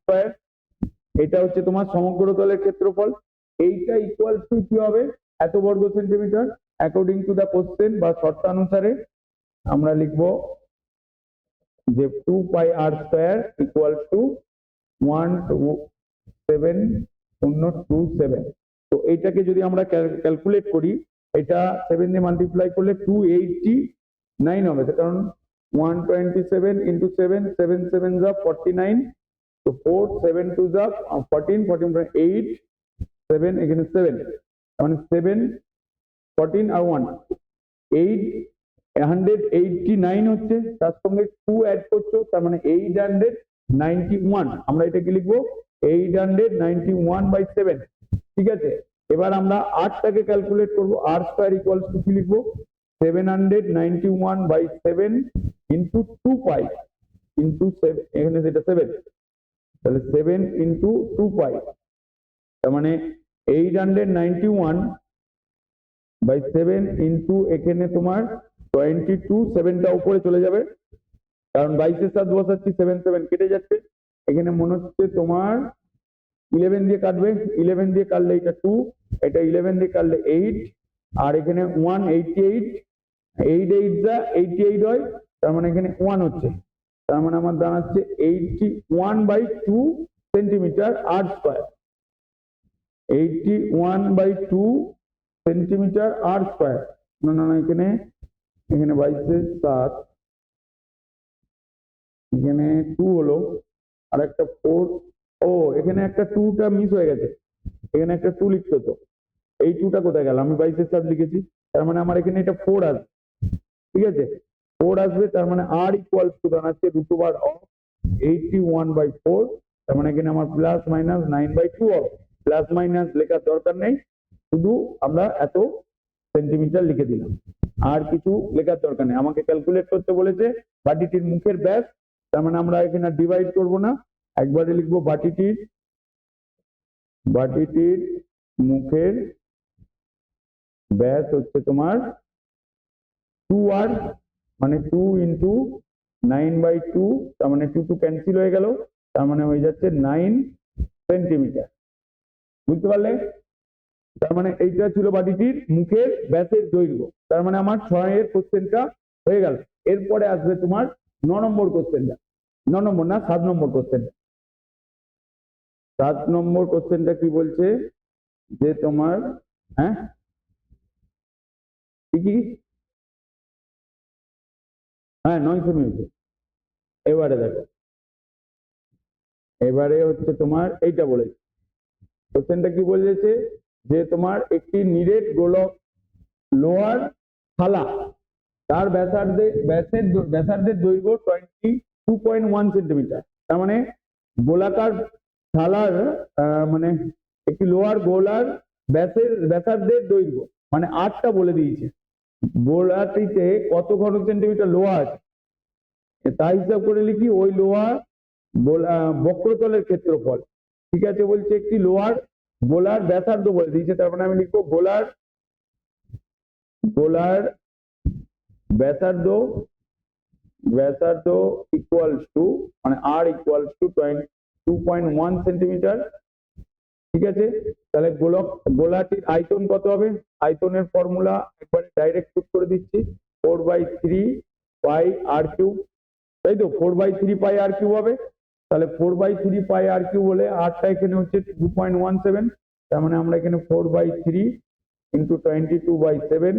এটা হচ্ছে তোমার সমগ্র তলের ক্ষেত্রফল। এইটা ইকুয়াল টু কি হবে? এত বর্গ centimetre. According to the question বা শর্তানুসারে আমরা লিখবো যে 2πr² ইকুয়াল টু 127.27। তো এইটাকে যদি আমরা ক্যালকুলেট করি, এটা 7 দিয়ে মাল্টিপ্লাই করলে 289 হবে, কারণ 127 ইন্টু 7, 7 7 যা 49, তো 4 7 2 যা 14, 14 8 7, এখানে 7, মানে 7 14 আর 1 889 হচ্ছে, তার সঙ্গে 2 অ্যাড করছো, তার মানে 891। আমরা এটা কি লিখবো? 891/7। ঠিক আছে, এবার আমরা 8টাকে ক্যালকুলেট করবো। r² ইকুয়ালস টু কি লিখবো? 791/7 ইন্টু 2π ইন্টু 7, এখানে যেটা 7, তাহলে 7 ইন্টু 2π, তার মানে 891/7 ইন্টু এখানে তোমার 22, 7টা উপরে চলে যাবে, কারণ 22-এর সাথে বসাচ্ছি, 7 7 কেটে যাচ্ছে। এখানে মনে হচ্ছে তোমার 11 দিয়ে কাটবে, 11 দিয়ে কাটলে এটা 2, এটা 11 দিয়ে কাটলে 8, আর এখানে 188, 8 8 যা 88 হয়, তার মানে এখানে 1 হচ্ছে, তার মানে আমার দাঁড়াচ্ছে 81/2 সেন্টিমিটার আর স্কয়ার, 81/2 সেন্টিমিটার আর স্কয়ার। না না না, এখানে 22-এর 7, এখানে 2 হলো, আর একটা 4, ও এখানে একটা 2টা মিস হয়ে গেছে, এখানে একটা 2 লিখতে হতো, এই 2টা কোথায় গেল? আমি 22-এর 7 লিখেছি, তার মানে আমার এখানে এটা 4 আসবে, ঠিক আছে, 4 আসবে, তার মানে আর ইকুয়ালস টু দাঁড়াচ্ছে √81/4, তার মানে এখানে আমার প্লাস মাইনাস 9/2 হবে। প্লাস মাইনাস লেখার দরকার নেই, শুধু আমরা এত সেন্টিমিটার লিখে দিলাম, আর কিছু লেখার দরকার নেই। আমাকে ক্যালকুলেট করতে বলেছে বাটিটির মুখের ব্যাস, তার মানে আমরা এখানে ডিভাইড করব না, একবারে লিখবো বাটিটির মুখের ব্যাস হচ্ছে তোমার 2r, মানে 2 ইন্টু 9/2, তার মানে 2 ক্যান্সেল হয়ে গেল, তার মানে হয়ে যাচ্ছে 9 সেন্টিমিটার। বুঝতে পারলে? তার মানে এইটা ছিল বাটিটির মুখের ব্যাসের দৈর্ঘ্য। তার মানে আমার 6 এর কোশ্চেনটা হয়ে গেল। এরপরে আসবে তোমার 9 নম্বর কোশ্চেনটা, 9 নম্বর না 7 নম্বর কোশ্চেনটা। 7 নম্বর কোশ্চেনটা কি বলছে যে তোমার, হ্যাঁ কি, হ্যাঁ 9 সেমি হয়েছে। এবারে দেখো, এবারে হচ্ছে তোমার এইটা বলেছে, কোশ্চেনটা কি বলেছে যে তোমার একটি নিরেট গোলক লোহার থালা, তার ব্যাসার্ধের দৈর্ঘ্য 22.1 সেন্টিমিটার। তার মানে গোলাকার থালার মানে একটি লোহার গোলার ব্যাসার্ধের দৈর্ঘ্য, মানে 8টা বলে দিয়েছে, গোলাটিতে কত ঘন সেন্টিমিটার লোহা আছে তা হিসাব করে লিখি ওই লোহা বক্রতলের ক্ষেত্রফল। ঠিক আছে, বলছে একটি লোহার গোলার ব্যাসার্ধ বলে দিয়েছে, তার মানে আমি লিখবো গোলার ব্যাসার্ধ ইকুয়ালস টু, মানে আর ইকুয়ালস টু 22.1 সেন্টিমিটার। ঠিক আছে, তাহলে গোলাটির আয়তন কত হবে? আয়তনের ফর্মুলা একবারে ডাইরেক্ট পুট করে দিচ্ছি, 4/3 পাই আর কিউব, তাই তো, 4/3 পাই আর কিউব হবে। তাহলে 4/3 পাই আর কিউব হলে আরটা এখানে হচ্ছে 2.17, তার মানে আমরা এখানে 4/3 ইন্টু 22/7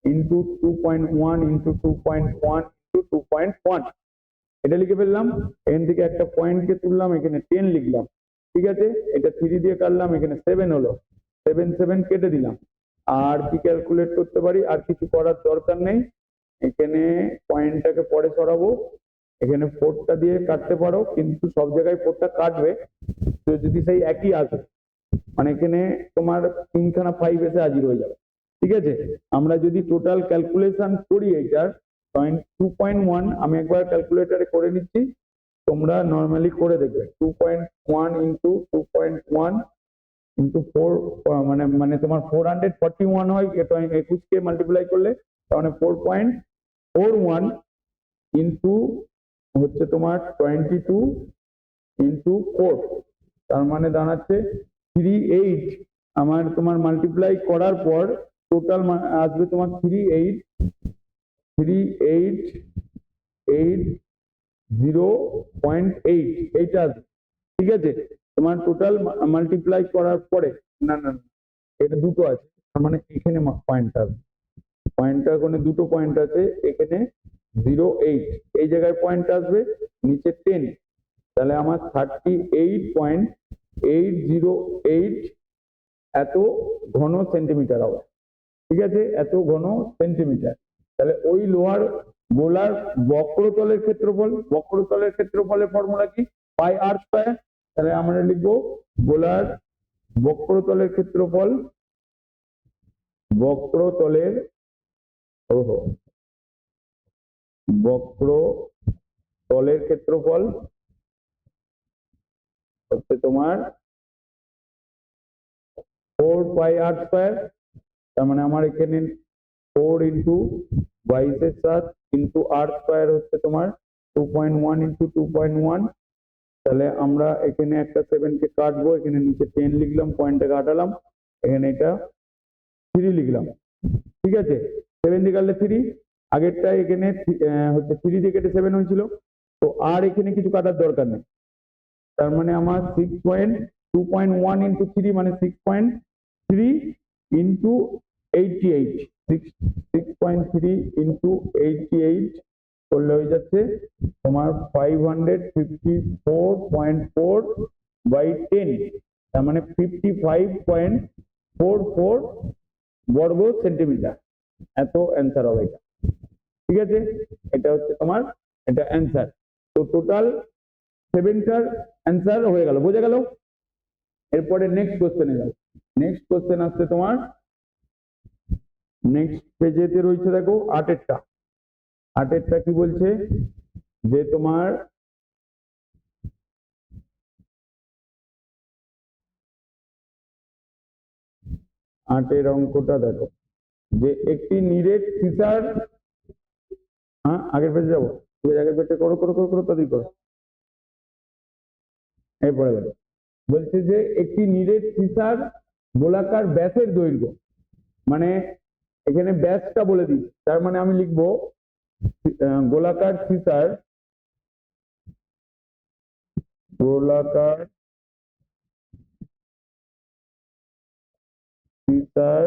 ইন্টু 2.1 ইন্টু 2.1 ইন্টু 2.1, এটা লিখে ফেললাম। এখান থেকে একটা পয়েন্টকে তুললাম, এখানে 10 লিখলাম। ঠিক আছে, এটা 3 দিয়ে কাটলাম, এখানে 7 হলো, 7 7 কেটে দিলাম। আর কি ক্যালকুলেট করতে পারি? আর কিছু করার দরকার নেই, এখানে পয়েন্টটাকে পরে সরাবো, এখানে 4টা দিয়ে কাটতে পারো, কিন্তু সব জায়গায় 4টা কাটবে তো যদি সেই একই আসে, মানে এখানে তোমার 3খানা 5 এসে হাজির হয়ে যাবে। ঠিক আছে, আমরা যদি টোটাল ক্যালকুলেশন করি এইটার 2.1, আমি একবার ক্যালকুলেটরে করে নিচ্ছি, তোমরা নর্মালি করে দেখবে। 2.1 ইন্টু 2.1 ইন্টু 4, মানে তোমার 441 হয়, এটা 21কে মাল্টিপ্লাই করলে, তাহলে 4.41 ইন্টু হচ্ছে তোমার 22 ইন্টু 4, তার মানে দাঁড়াচ্ছে 38। আমার তোমার মাল্টিপ্লাই করার পর টোটাল আসবে তোমার 38,0.8, এইটা আসবে। ঠিক আছে, তোমার টোটাল মাল্টিপ্লাই করার পরে, না না এটা দুটো আছে, তার মানে এখানে পয়েন্ট আসবে, পয়েন্টটা ওখানে দুটো পয়েন্ট আছে, এখানে 08, এই জায়গায় পয়েন্ট আসবে, নিচে 10, তাহলে আমার 38.808 এত ঘন সেন্টিমিটার হবে। ঠিক আছে, এত ঘন সেন্টিমিটার। তাহলে ওই লোহার গোলার বক্রতলের ক্ষেত্রফলের ফর্মুলা কি? পাই আর স্কয়ার। তাহলে আমরা লিখবো গোলার বক্রতলের ক্ষেত্রফল, বক্রতলের ক্ষেত্রফল হচ্ছে তোমার 4 পাই আর স্কোয়ার, তার মানে আমার এখানে 4 ইন্টু 22 ইন্টু আর স্কোয়ার হচ্ছে তোমার 2.1 ইন্টু 2.1। তাহলে আমরা এখানে একটা 7 কে কাটবো, এখানে নিচে 10 লিখলাম, পয়েন্টটা কাটালাম, এখানে এটা 3 লিখলাম। ঠিক আছে, 7 দিয়ে কাটলে 3, আগেরটা এখানে হচ্ছে 3 দিয়ে কেটে 7 হয়েছিল, তো আর এখানে কিছু কাটার দরকার নেই। তার মানে আমার 2.1 ইন্টু 3 মানে 6.3 ইন্টু 88, 6.3 ইন্টু 88 করলে হয়ে যাচ্ছে তোমার 554.4 বাই 10, তার মানে 55.44 বর্গ সেন্টিমিটার, এত অ্যান্সার হবে এটা। ঠিক আছে, এটা হচ্ছে তোমার এটা অ্যান্সার। তো টোটাল 7টার অ্যান্সার হয়ে গেল, বোঝা গেল। এরপরে নেক্সট কোশ্চেনে যাও। নেক্সট কোশ্চেন আসছে তোমার নেক্সট পেজেতে রয়েছে, দেখো 8এরটা। 8এরটা কি বলছে যে তোমার আটের অঙ্কটা দেখো, যে একটি নিরেট সিসার, হ্যাঁ আগের পেজে যাবো, আগের পেজে করো করো করো করো তাদের করো। এরপরে দেখো বলছে যে একটি নিরেট সিসার গোলাকার ব্যাসের দৈর্ঘ্য, মানে এখানে ব্যাসটা বলে দিই, তার মানে আমি লিখবো গোলাকার সিসার, গোলাকার সিসার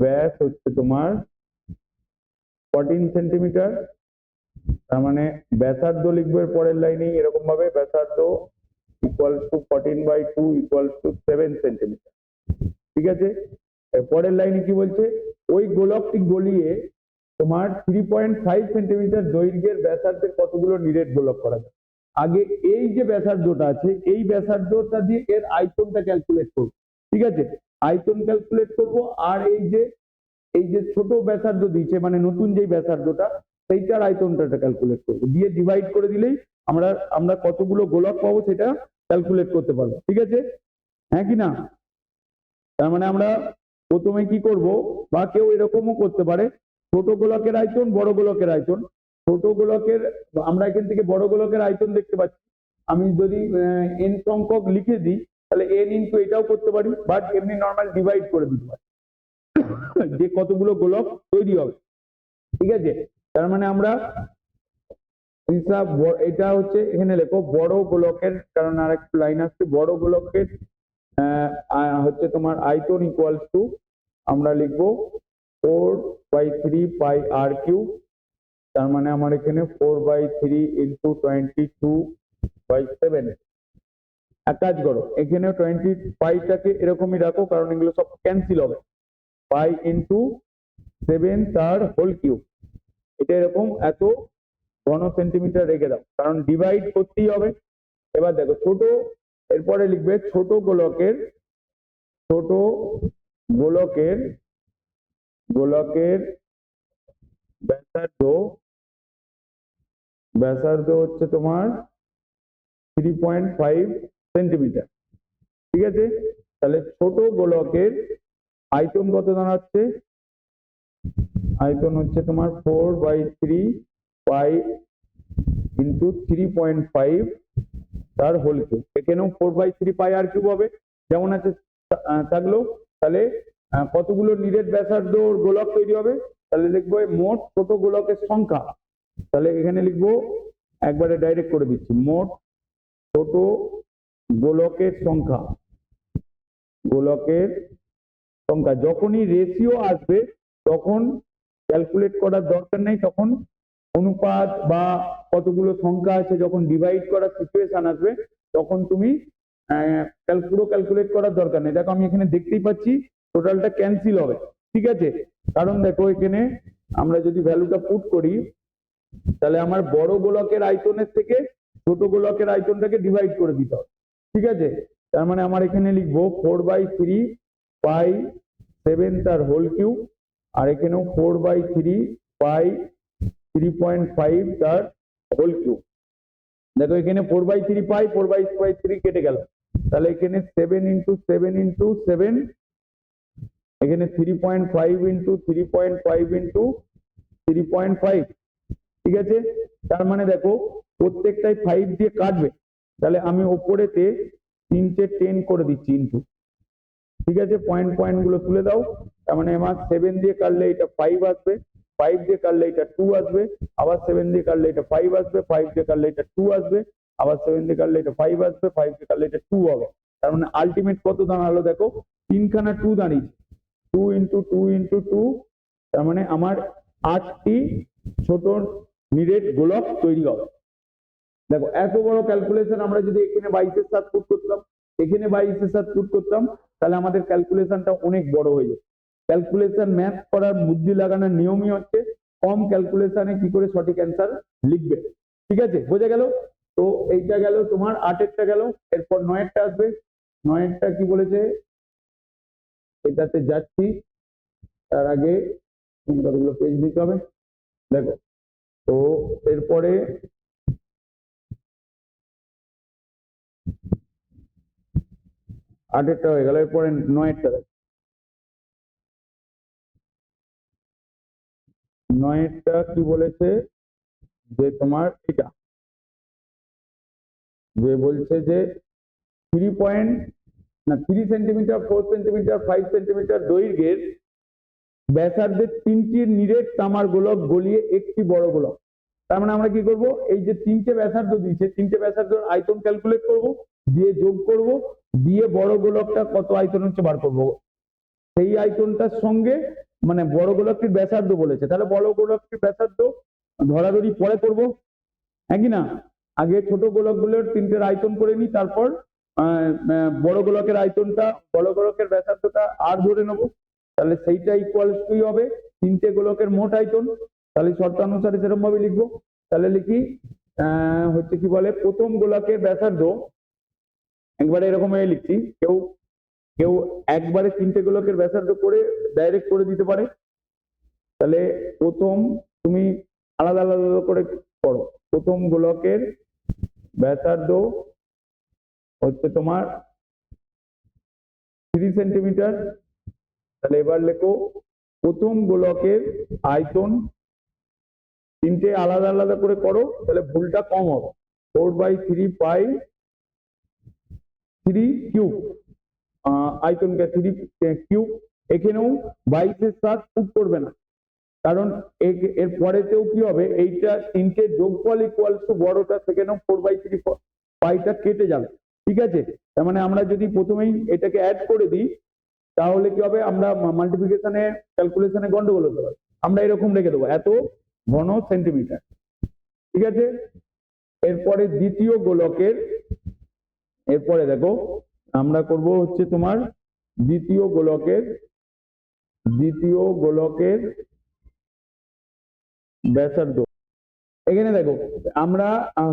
ব্যাস হচ্ছে তোমার 14 সেন্টিমিটার। তার মানে ব্যাসার্ধ লিখবো এর পরের লাইনে এরকম ভাবে, ব্যাসার্ধ equals to 14/2 equals to 7 centimetre. ঠিক আছে, এর পরের লাইনে কি বলছে, ওই গোলকটি গলিয়ে তোমার 3.5 সেন্টিমিটার দৈর্ঘ্যের ব্যাসার্ধের কতগুলো নিরেট গোলক করা যায়। আগে এই যে ব্যাসার্ধটা আছে, এই ব্যাসার্ধটা দিয়ে এর আয়তনটা ক্যালকুলেট করবো। ঠিক আছে, আয়তন ক্যালকুলেট করবো, আর এই যে ছোট ব্যাসার্ধ দিয়েছে মানে নতুন যে ব্যাসার্ধটা, সেইটার আয়তনটা ক্যালকুলেট করবো, দিয়ে ডিভাইড করে দিলেই আমরা কতগুলো গোলক পাবো সেটা ক্যালকুলেট করতে পারবো। ঠিক আছে, হ্যাঁ কি না? তার মানে আমরা প্রথমে কি করব, বা কেউ এরকমও করতে পারে, ছোট গোলকের আয়তন, বড় গোলকের আয়তন। ছোট গোলকের, আমরা এখান থেকে বড় গোলকের আয়তন দেখতে পাচ্ছি, আমি যদি n সংখ্যক লিখে দিই তাহলে n ইন্টু এটাও করতে পারি, বাট এমনি নর্মাল ডিভাইড করে দিতে পারি যে কতগুলো গোলক তৈরি হবে। ঠিক আছে, তার মানে আমরা হিসাব, এটা হচ্ছে এখানে লেখো বড় গোলকের, কারণ আর একটু লাইন আসছে, বড় গোলকের হচ্ছে তোমার আয়তন ইকুয়ালস টু, আমরা লিখবো 4/3 পাই আর কিউব। তার মানে আমার এখানে 4/3 ইন্টু 22/7। এক কাজ করো, এখানে 20 পাইটাকে এরকমই রাখো, কারণ এগুলো সব ক্যান্সেল হবে। পাই ইন্টু 7 তার হোল কিউব, এটা এরকম এত ঘন সেন্টিমিটার রেখে দাও, কারণ ডিভাইড করতেই হবে। এবার দেখো ছোট, এরপরে লিখবে ছোট গোলকের ব্যাসার্ধ হচ্ছে তোমার 3.5 সেন্টিমিটার। ঠিক আছে, তাহলে ছোট গোলকের আয়তন কত দাঁড়াচ্ছে, আয়তন হচ্ছে তোমার 4/3 পাই ইন্টু 3.5 তার হোল কিউব। এখানেও 4/3 পাই আর কিউব হবে, যেমন আছে থাকলো। তাহলে কতগুলো নিরেট ব্যাসার্ধ গোলক তৈরি হবে, তাহলে লিখবো মোট ছোট গোলকের সংখ্যা। তাহলে এখানে লিখবো, একবারে ডাইরেক্ট করে দিচ্ছি, মোট ছোট গোলকের সংখ্যা, যখনই রেশিও আসবে তখন ক্যালকুলেট করার দরকার নেই, তখন অনুপাত বা কতগুলো সংখ্যা আছে, যখন ডিভাইড করার সিচুয়েশন আসবে তখন তুমি পুরো ক্যালকুলেট করার দরকার নেই। দেখো আমি এখানে দেখতেই পাচ্ছি টোটালটা ক্যান্সেল হবে। ঠিক আছে, কারণ দেখো এখানে আমরা যদি ভ্যালুটা পুট করি, তাহলে আমার বড় গোলকের আয়তনের থেকে ছোট গোলকের আয়তনটাকে ডিভাইড করে দিতে হবে। ঠিক আছে, তার মানে আমার এখানে লিখবো 4/3 পাই 7 তার হোল কিউব, আর এখানেও 4/3 পাই 3.5 তার হোল কিউব। দেখো এখানে 4/3 পাই, 4/3 কেটে গেল, তাহলে এখানে 7 ইন্টু 7 ইন্টু 7, এখানে 3.5 ইন্টু 3.5 ইন্টু 3.5, ঠিক আছে। তার মানে দেখো প্রত্যেকটাই 5 দিয়ে কাটবে, তাহলে আমি ওপরেতে 3টে 10 করে দিচ্ছি ইন্টু, ঠিক আছে। পয়েন্ট গুলো তুলে দাও, তার মানে আমার 7 দিয়ে কাটলে এটা 5 আসবে, 5 দিয়ে কাটলে এটা 2 আসবে, আবার 7 দিয়ে কাটলে এটা 5 আসবে, 5 দিয়ে কাটলে এটা 2 আসবে, আবার 7 দিয়ে কাটলে এটা 5 আসবে, 5 দিয়ে কাটলে এটা 2 হবে। তার মানে আলটিমেট কত দাঁড়ালো দেখো, 3খানা 2 দাঁড়িয়েছে, 2 ইন্টু 2 ইন্টু 2, তার মানে আমার 8টি ছোট নিরেট গোলক তৈরি হবে। দেখো এত বড় ক্যালকুলেশন আমরা যদি এখানে 22-এর সাথে পুট করতাম, এখানে 22-এর সাথে পুট করতাম, তাহলে আমাদের ক্যালকুলেশনটা অনেক বড় হয়ে যেত। ক্যালকুলেশন ম্যাথ করার বুদ্ধি লাগানোর নিয়মই হচ্ছে কম ক্যালকুলেশনে কি করে সঠিক অ্যান্সার লিখবে, ঠিক আছে, বোঝা গেল। তো এইটা গেল তোমার 8এরটা গেল, এরপর 9এরটা আসবে। 9এরটা কি বলেছে, এটাতে যাচ্ছি, তার আগে কতগুলো পেজ দিতে হবে দেখো। তো এরপরে 8এরটা হয়ে গেল, এরপরে 9এরটা দেখো। 9এরটা কি বলেছে যে তোমার এটা যে বলছে যে 3 সেন্টিমিটার, 4 সেন্টিমিটার, 5 সেন্টিমিটার দৈর্ঘ্যের ব্যাসার্ধের 3টি নিরেট তামার গোলক গলিয়ে একটি বড় গোলক। তার মানে আমরা কি করব, এই যে 3টে ব্যাসার্ধ দিয়েছে, 3টে ব্যাসার্ধের আয়তন ক্যালকুলেট করব, দিয়ে যোগ করব, দিয়ে বড় গোলকটা কত আয়তন হচ্ছে বার করব, সেই আয়তনটার সঙ্গে মানে বড় গোলকটির ব্যাসার্ধ বলেছে, তাহলে বড় গোলকটির ব্যাসার্ধ ধরাধরি পরে করব, হ্যাঁ কি না। আগে ছোট গোলকগুলোর 3টের আয়তন করে নিই, তারপর বড় গোলকের আয়তনটা, বড় গোলকের ব্যাসার্ধটা আর ধরে নেব, তাহলে সেইটা ইকুয়ালস টু হবে 3টে গোলকের মোট আয়তন। তাহলে শর্তানুসারে সেরকম ভাবে লিখবো, তাহলে লিখি হচ্ছে কি বলে, প্রথম গোলকের ব্যাসার্ধ, একবারে এরকম ভাবে লিখছি, কেউ কেউ একবারে 3টে গোলকের ব্যাসার্ধ করে ডাইরেক্ট করে দিতে পারে, তাহলে প্রথম তুমি আলাদা আলাদা করে করো। প্রথম গোলকের ব্যাসার্ধ হচ্ছে তোমার 3 সেন্টিমিটার, তাহলে এবার লেখো প্রথম গোলকের আয়তন, 3টে আলাদা আলাদা করে করো, তাহলে ভুলটা কম হবে, 4/3 পাই 3 কিউব, আয়তনকে 3 কিউব। এখানেও 22-এর সাথে পুট করবে না, কারণ এর পরেতেও কি হবে, এইটা 3টে যোগফল ইকুয়ালস টু বড়টা, সেখানেও 4/3 পাইটা কেটে যাবে, ঠিক আছে। তার মানে আমরা যদি প্রথমেই এটাকে অ্যাড করে দিই, তাহলে কি হবে, আমরা মাল্টিপ্লিকেশনে ক্যালকুলেশনে গন্ডগোল হতে পারে, আমরা এরকম রেখে দেবো এত ঘন সেন্টিমিটার, ঠিক আছে। এরপরে দ্বিতীয় গোলকের, এরপরে দেখো আমরা করব হচ্ছে তোমার দ্বিতীয় গোলকের ব্যাসার্ধ। এখানে দেখো আমরা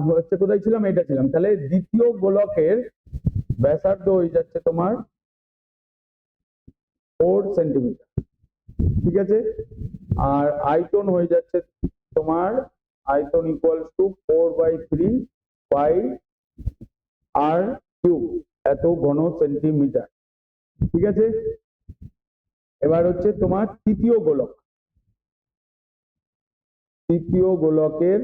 হচ্ছে কোথায় ছিলাম, এটা ছিলাম, তাহলে দ্বিতীয় গোলকের ব্যাসার্ধ হয়ে যাচ্ছে তোমার 4 সেন্টিমিটার, ঠিক আছে। আর আয়তন হয়ে যাচ্ছে তোমার, আয়তন equals to 4/3 pi r cube, এত ঘন সেন্টিমিটার, ঠিক আছে। এবার হচ্ছে তোমার তৃতীয় গোলকের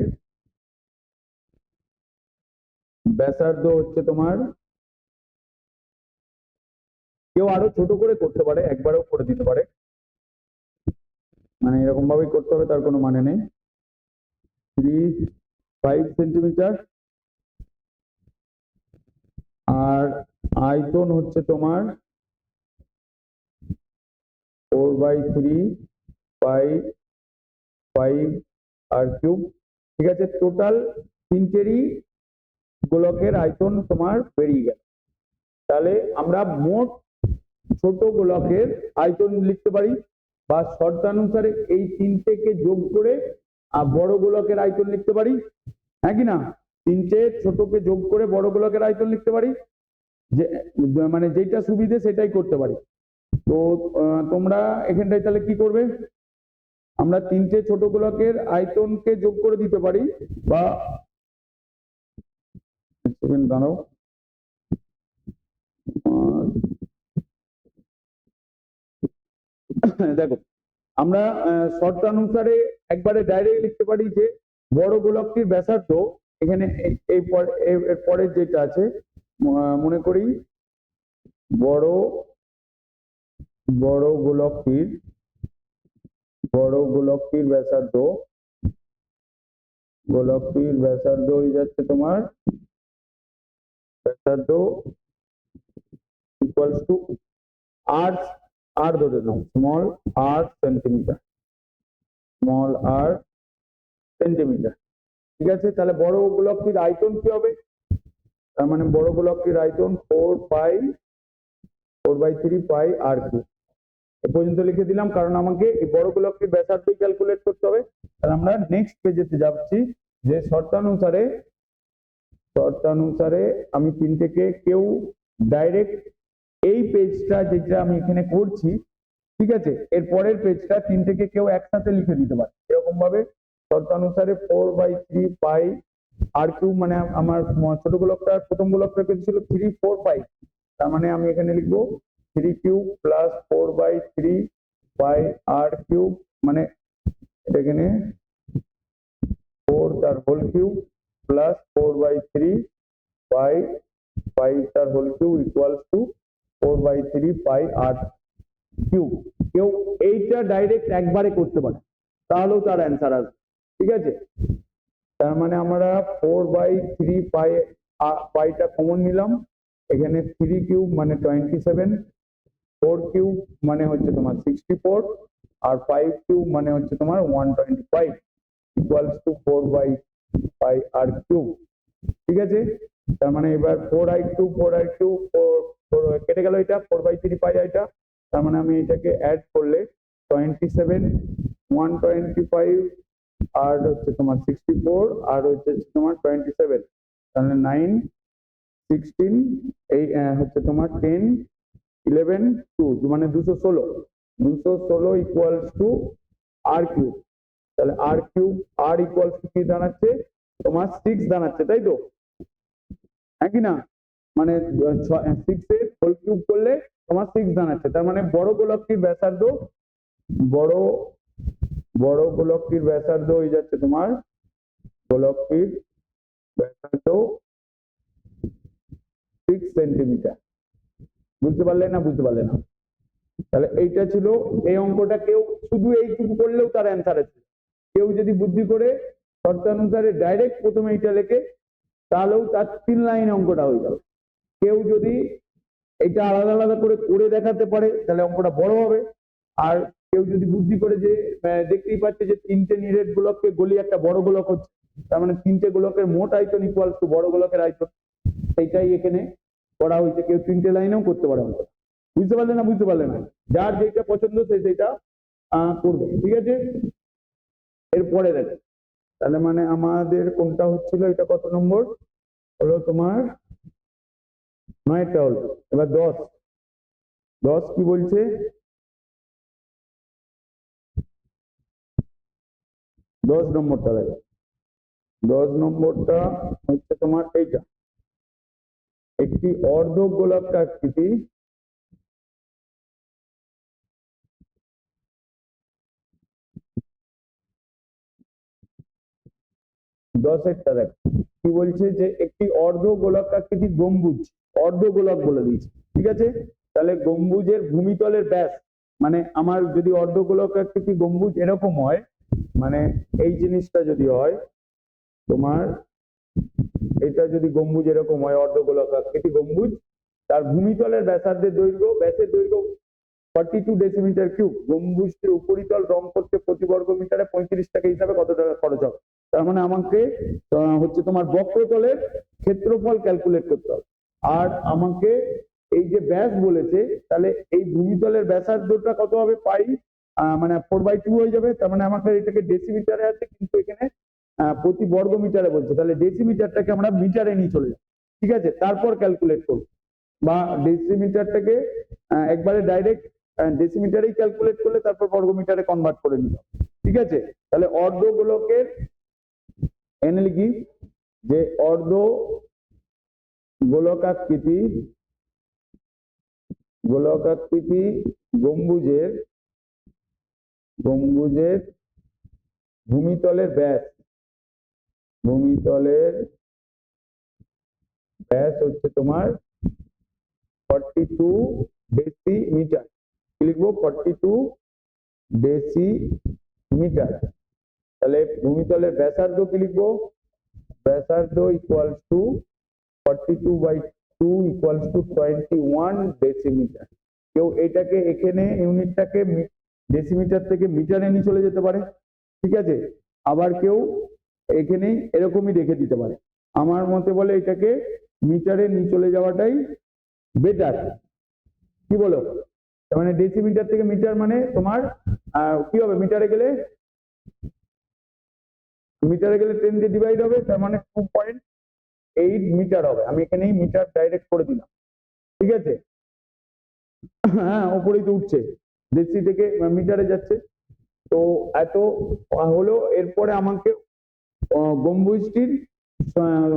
ব্যাসার্ধ হচ্ছে তোমার, কেউ আরো ছোট করে করতে পারে, একবারেও করে দিতে পারে, মানে এরকম ভাবেই করতে হবে তার কোনো মানে নেই, 5 সেন্টিমিটার। আর আয়তন হচ্ছে তোমার 4/3 পাই 5 আর কিউব, ঠিক আছে। টোটাল 3টেরই গোলকের আয়তন তোমার বেরিয়ে গেল। তাহলে আমরা মোট ছোট গোলকের আয়তন লিখতে পারি, বা শর্তানুসারে এই 3টেকে যোগ করে বড় গোলকের আয়তন লিখতে পারি, হ্যাঁ কি না। 3টে ছোটকে যোগ করে বড় গোলকের আয়তন লিখতে পারি, যে মানে যেটা সুবিধে সেটাই করতে পারি। তো তোমরা এখানটায় তাহলে কি করবে, আমরা 3টে ছোট গোলকের আয়তনকে যোগ করে দিতে পারি, বা দাঁড়াও দেখো আমরা শর্তানুসারে একবারে ডাইরেক্ট লিখতে পারি যে বড় গোলকটির ব্যাসার্ধ এখানে এই এর পরের যেটা আছে মনে করি বড় বড় গোলকটির ব্যাসার্ধ হয়ে যাচ্ছে তোমার ব্যাসার্ধ ইকুয়ালস টু আর ধরে নাও স্মল আর সেন্টিমিটার ঠিক আছে। তাহলে বড় গোলকটির আয়তন কি হবে? তার মানে বড় গোলকটির আয়তন 4/3 পাই আর কিউব। এ পর্যন্ত লিখে দিলাম, কারণ আমাকে এই বড় গোলকটির ব্যাসার্ধ ক্যালকুলেট করতে হবে। তাহলে আমরা নেক্সট পেজেতে যাচ্ছি যে শর্তানুসারে আমি তিনটেকে কেউ ডাইরেক্ট এই পেজটা যেটা আমি এখানে করছি, ঠিক আছে, এর পরের পেজটা তিনটেকে কেউ একসাথে লিখে দিতে পারে এরকম ভাবে। শর্তানুসারে 4/3 পাই আর কিউব, মানে আমার ছোট গোলকটার প্রথম গোলকটার পেজ ছিল 3 4 পাই, তার মানে আমি এখানে লিখবো 3 cube plus 4/3 pi r cube, মানে এটা এখানে 4 তার হোল কিউব প্লাস 4/3 পাই তার whole cube equals to 4/3 pi r cube. কেউ এইটা ডাইরেক্ট একবারে করতে পারে, তাহলেও তার অ্যান্সার আসবে, ঠিক আছে। তার মানে আমরা 4/3 পাইটা কমন নিলাম, এখানে 3 কিউব মানে 27, 4 কিউব মানে হচ্ছে তোমার 64 আর 5 কিউব মানে হচ্ছে তোমার 125 ইকুয়ালস টু 4/পাই আর কিউব, ঠিক আছে। তার মানে এবার 4i2 কেটে গেল, এটা 4/3 পাই এটা, তার মানে আমি এটাকে অ্যাড করলে 27 125 আর হচ্ছে তোমার 64 আর হচ্ছে তোমার 27, তাহলে 9 16 এই হচ্ছে তোমার 10 11 2 মানে 216 ইকুয়ালস টু আর কিউব। তাহলে আর কিউব আর ইকুয়ালস টু কি দাঁড়াচ্ছে তোমার 6 দাঁড়াচ্ছে, তাই তো? হ্যাঁ কি না? মানে 6 এর হোল কিউব করলে তোমার 6 দাঁড়াচ্ছে। তার মানে বড় গোলকটির ব্যাসার্ধ হয়ে যাচ্ছে তোমার গোলকটির ব্যাসার্ধ 6 সেন্টিমিটার। বুঝতে পারলে না? তাহলে এইটা ছিল এই অঙ্কটা। কেউ শুধু এইটুকু করলেও তার অ্যান্সার আছে। কেউ যদি বুদ্ধি করে শর্তানুসারে ডাইরেক্ট প্রথমে এইটা লেখে, তাহলেও তার 3 লাইন অঙ্কটা হয়ে যাবে। কেউ যদি এটা আলাদা আলাদা করে দেখাতে পারে তাহলে অঙ্কটা বড় হবে। আর কেউ যদি বুদ্ধি করে যে দেখতেই পাচ্ছে যে তিনটে নিরেট গোলককে গলি একটা বড় গোলক হচ্ছে, তার মানে তিনটে গোলকের মোট আয়তন ইকুয়ালস টু বড় গোলকের আয়তন, সেইটাই এখানে করা হয়েছে। কেউ তিনটে লাইনেও করতে পারে অঙ্কটা। বুঝতে পারলে না? যার যেটা পছন্দ সে সেটা করবে, ঠিক আছে। এরপরে দেখো, তাহলে মানে আমাদের কোনটা হচ্ছিল, এটা কত নম্বর হলো তোমার? 9টা হলো। এবার 10 কি বলছে? 10 নম্বরটা দেখো। 10 নম্বরটা হচ্ছে তোমার এইটা, একটি অর্ধ গোলাকৃতি দশেরটা দেখো কি বলছে, যে একটি অর্ধ গোলকাকৃতি গম্বুজ, অর্ধ গোলক বলে দিয়েছে, ঠিক আছে। তাহলে গম্বুজের ভূমিতলের ব্যাস, মানে আমার যদি অর্ধ গোলকাকৃতি গম্বুজ এরকম হয়, মানে এই জিনিসটা যদি হয় তোমার, এটা যদি গম্বুজ এরকম হয়, অর্ধ গোলকাকৃতি গম্বুজ, তার ভূমিতলের ব্যাসের দৈর্ঘ্য 42 ডেসিমিটার কিউব। গম্বুজটির উপরিতল রং করতে প্রতি বর্গ মিটারে 35 টাকা হিসাবে কত টাকা খরচ হবে? তার মানে আমাকে হচ্ছে তোমার বক্রতলের ক্ষেত্রফল ক্যালকুলেট করতে হবে। আর আমাকে এই যে ব্যাস বলেছে, তাহলে এই ভূমিতলের ব্যাসার্ধটা কত হবে? পাই মানে 4/2 হয়ে যাবে। তার মানে আমাকে এটাকে ডেসিমিটারে আছে, কিন্তু এখানে প্রতি বর্গ মিটারে বলছে, তাহলে ডেসিমিটারটাকে আমরা মিটারে নিয়ে চলে যাব, ঠিক আছে। তারপর ক্যালকুলেট করব, বা ডেসিমিটারটাকে একবারে ডাইরেক্ট ডেসিমিটারেই ক্যালকুলেট করলে তারপর বর্গমিটারে কনভার্ট করে নিতে হবে, ঠিক আছে। তাহলে অর্ধ গোলকের এনে লিখি যে অর্ধ গোলকাকৃতি গোলকাকৃতি গম্বুজের ভূমিতলের ব্যাস হচ্ছে তোমার 42 ডেসিমিটার। কি লিখবো? 42 ডেসিমিটার। তাহলে ভূমিতলের ব্যাসার্ধ কি লিখবো? ব্যাসার্ধ equals to 42/2 equals to 21 decimetre. কেউ এটাকে এখানে ইউনিটটাকে ডেসিমিটার থেকে মিটারে নিয়ে চলে যেতে পারে, ঠিক আছে? আবার কেউ এখানে এরকমই রেখে দিতে পারে। আমার মতে বলে এটাকে মিটারে নিয়ে চলে যাওয়াটাই বেটার। কি বলো? মানে ডেসিমিটার থেকে মিটার মানে তোমার কি হবে? মিটারে গেলে 10 দিয়ে ডিভাইড হবে, তার মানে 2.8 মিটার হবে। আমি এখানেই মিটার ডাইরেক্ট করে দিলাম, ঠিক আছে? হ্যাঁ, ওপরেই তো উঠছে, ডেসি থেকে মিটারে যাচ্ছে। তো এত হলো। এরপরে আমাকে গম্বুজটির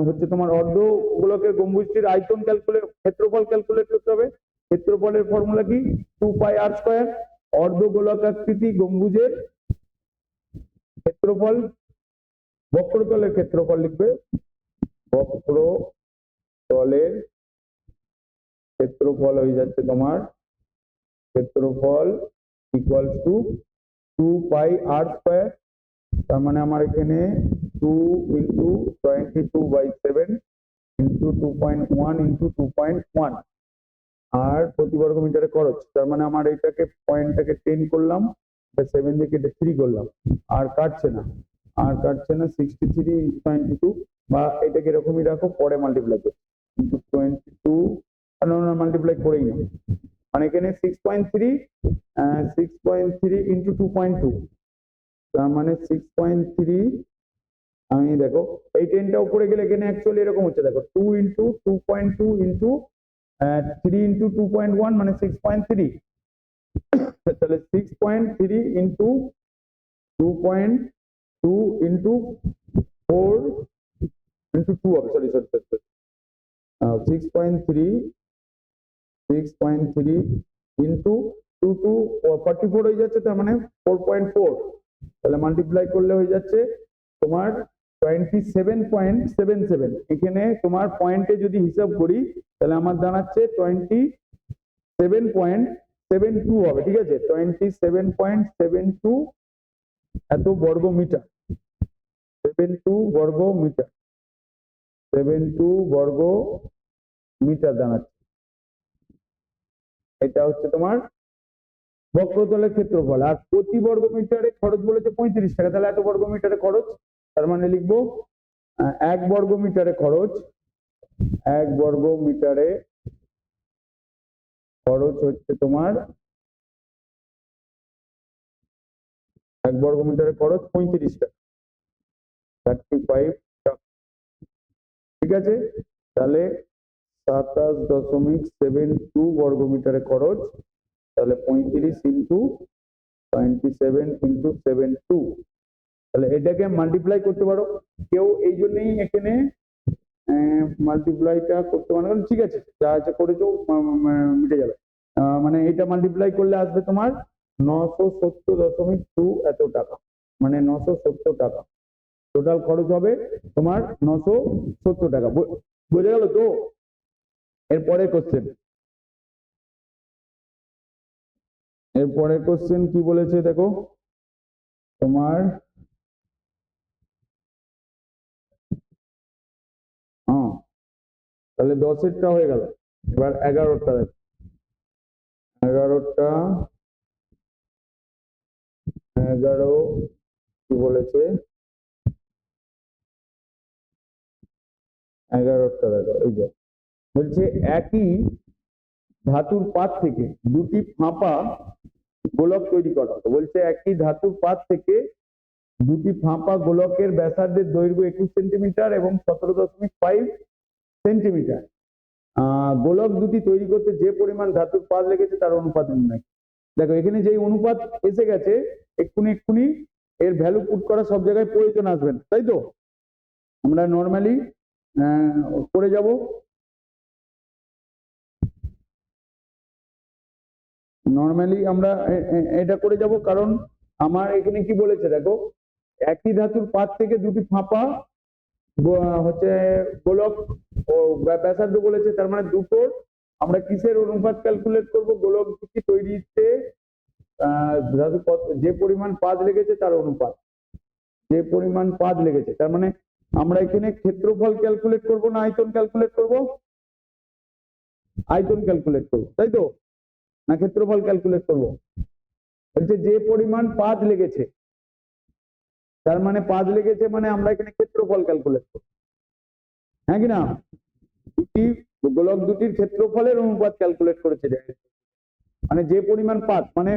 হচ্ছে তোমার অর্ধ গোলকের গম্বুজটির আয়তন ক্ষেত্রফল ক্যালকুলেট করতে হবে। ক্ষেত্রফলের ফর্মুলা কি? 2πr²। অর্ধ গোলকাকৃতি গম্বুজের ক্ষেত্রফল, বক্রতলের ক্ষেত্রফল লিখবে। বক্রতলের ক্ষেত্রফল হয়ে যাচ্ছে তোমার ক্ষেত্রফল ইকুয়ালস টু 2πr²। তার মানে আমার এখানে 2 × 22/7 × 2.1 × 2.1 আর প্রতি বর্গ মিটারে খরচ। তার মানে আমার এটাকে পয়েন্টটাকে 10 করলাম, 7 দিয়ে কেটে 3 করলাম, আর কাটছে না 63 × 22, বা এটাকে এরকমই রাখো, পরে মাল্টিপ্লাই করো × 22, মাল্টিপ্লাই করেই না, মানে এখানে 6.3 × 2.2, তার মানে 6.3। আমি দেখো এই 10টা উপরে গেলে এখানে অ্যাকচুয়ালি এরকম হচ্ছে, দেখো 2 × 2.2 × 3 × 2.1 মানে 6.3। তাহলে 6.3 × 2.2 × 4 × 2 হবে। সরি 6.3 × 2 to 44 হয়ে যাচ্ছে, তার মানে 4.4। তাহলে মাল্টিপ্লাই করলে হয়ে যাচ্ছে তোমার 27.77। এখানে তোমার পয়েন্টে যদি হিসাব করি তাহলে আমার দাঁড়াচ্ছে 27.72 হবে, ঠিক আছে? 27.72 এত বর্গ মিটার, 72 বর্গ মিটার, 72 বর্গ মিটার দাঁড়াচ্ছে। এটা হচ্ছে তোমার বক্রতলের ক্ষেত্রফল। আর প্রতি বর্গ মিটারে খরচ বলেছে 35 টাকা। তাহলে এত বর্গ মিটারে খরচ, তার মানে লিখবো 1 বর্গ মিটারে খরচ, 1 বর্গ মিটারে খরচ হচ্ছে তোমার 1 বর্গ মিটারে খরচ 35 টাকা, 35 টাকা, ঠিক আছে? তাহলে 27.72 বর্গ মিটারে খরচ, তাহলে 35 × 27 × 72। তাহলে এটাকে মাল্টিপ্লাই করতে পারো কেউ, এই জন্যই এখানে মাল্টিপ্লাইটা করতে পারো, ঠিক আছে? যা আছে করেছো মিটে যাবে। মানে এটা মাল্টিপ্লাই করলে আসবে তোমার 970.2 এত টাকা, মানে 970 টাকা টোটাল খরচ হবে তোমার, 970 টাকা। বোঝা গেল তো? এরপরে কোশ্চেন কি বলেছে দেখো তোমার, তাহলে 10-এরটা হয়ে গেল। এবার 11টা দেখো, 11 কি বলেছে? 11টা দেখো, এই যে বলছে একই ধাতুর পাত থেকে দুটি ফাঁপা গোলক তৈরি করা হতো। বলছে একই ধাতুর পাত থেকে দুটি ফাঁপা গোলকের ব্যাসার্ধের দৈর্ঘ্য 21 সেন্টিমিটার এবং 17.5 সেন্টিমিটার। গোলক দুটি তৈরি করতে যে পরিমাণ ধাতুর পাত লেগেছে তার অনুপাত নির্ণয়। দেখো এখানে যেই অনুপাত এসে গেছে, এক্ষুনি এর ভ্যালু পুট করা সব জায়গায় প্রয়োজন আসবে না, তাই তো? আমরা নর্মালি করে যাব। নর্মালি আমরা এটা করে যাব, কারণ আমার এখানে কি বলেছে দেখো, একই ধাতুর পাত থেকে দুটি ফাঁপা হচ্ছে গোলক ও ব্যাসার্ধ বলেছে, তার মানে দুটোর আমরা কিসের অনুপাত ক্যালকুলেট করব, গোলক দুটি তৈরিতে ধাতু যে পরিমাণ পাত লেগেছে তার অনুপাত, যে পরিমাণ পাত লেগেছে, তার মানে আমরা এখানে ক্ষেত্রফল ক্যালকুলেট করব না আয়তন ক্যালকুলেট করব? আয়তন ক্যালকুলেট করব, তাই তো? না ক্ষেত্রফল ক্যালকুলেট করব? বলছে যে পরিমাণ পাত লেগেছে, তার মানে পাত লেগেছে মানে আমরা এখানে ক্ষেত্রফল ক্যালকুলেট করব, হ্যাঁ কি না? দুটি গোলক দুটির ক্ষেত্রফলের অনুপাত ক্যালকুলেট করেছে, মানে যে পরিমাণ পাত, মানে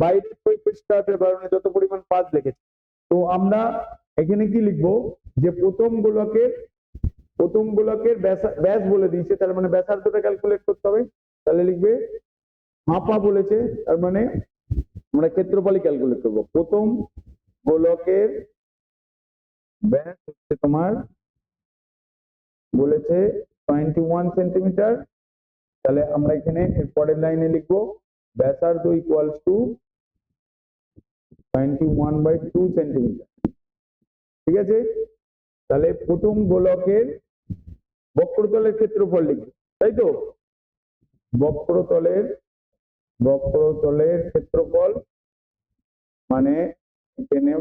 বাইরের পৃষ্ঠের কারণে যত পরিমাণ পাত লেগেছে। তো আমরা এখানে কি লিখবো, যে প্রথম গোলকের ব্যাস বলে দিয়েছে, তার মানে ব্যাসার্ধটা ক্যালকুলেট করতে হবে, তাহলে লিখবে ফাঁপা বলেছে, তার মানে আমরা ক্ষেত্রফলই ক্যালকুলেট করব। প্রথম গোলকের ব্যাস হচ্ছে তোমার বলেছে 21 সেন্টিমিটার, তাহলে আমরা এখানে এর পরের লাইনে লিখবো ব্যাসার্ধ ইকুয়ালস টু 21/2 সেন্টিমিটার, ঠিক আছে? তাহলে প্রথম গোলকের বক্রতলের ক্ষেত্রফল লিখবো, তাই তো? বক্রতলের ক্ষেত্রফল মানে এখানে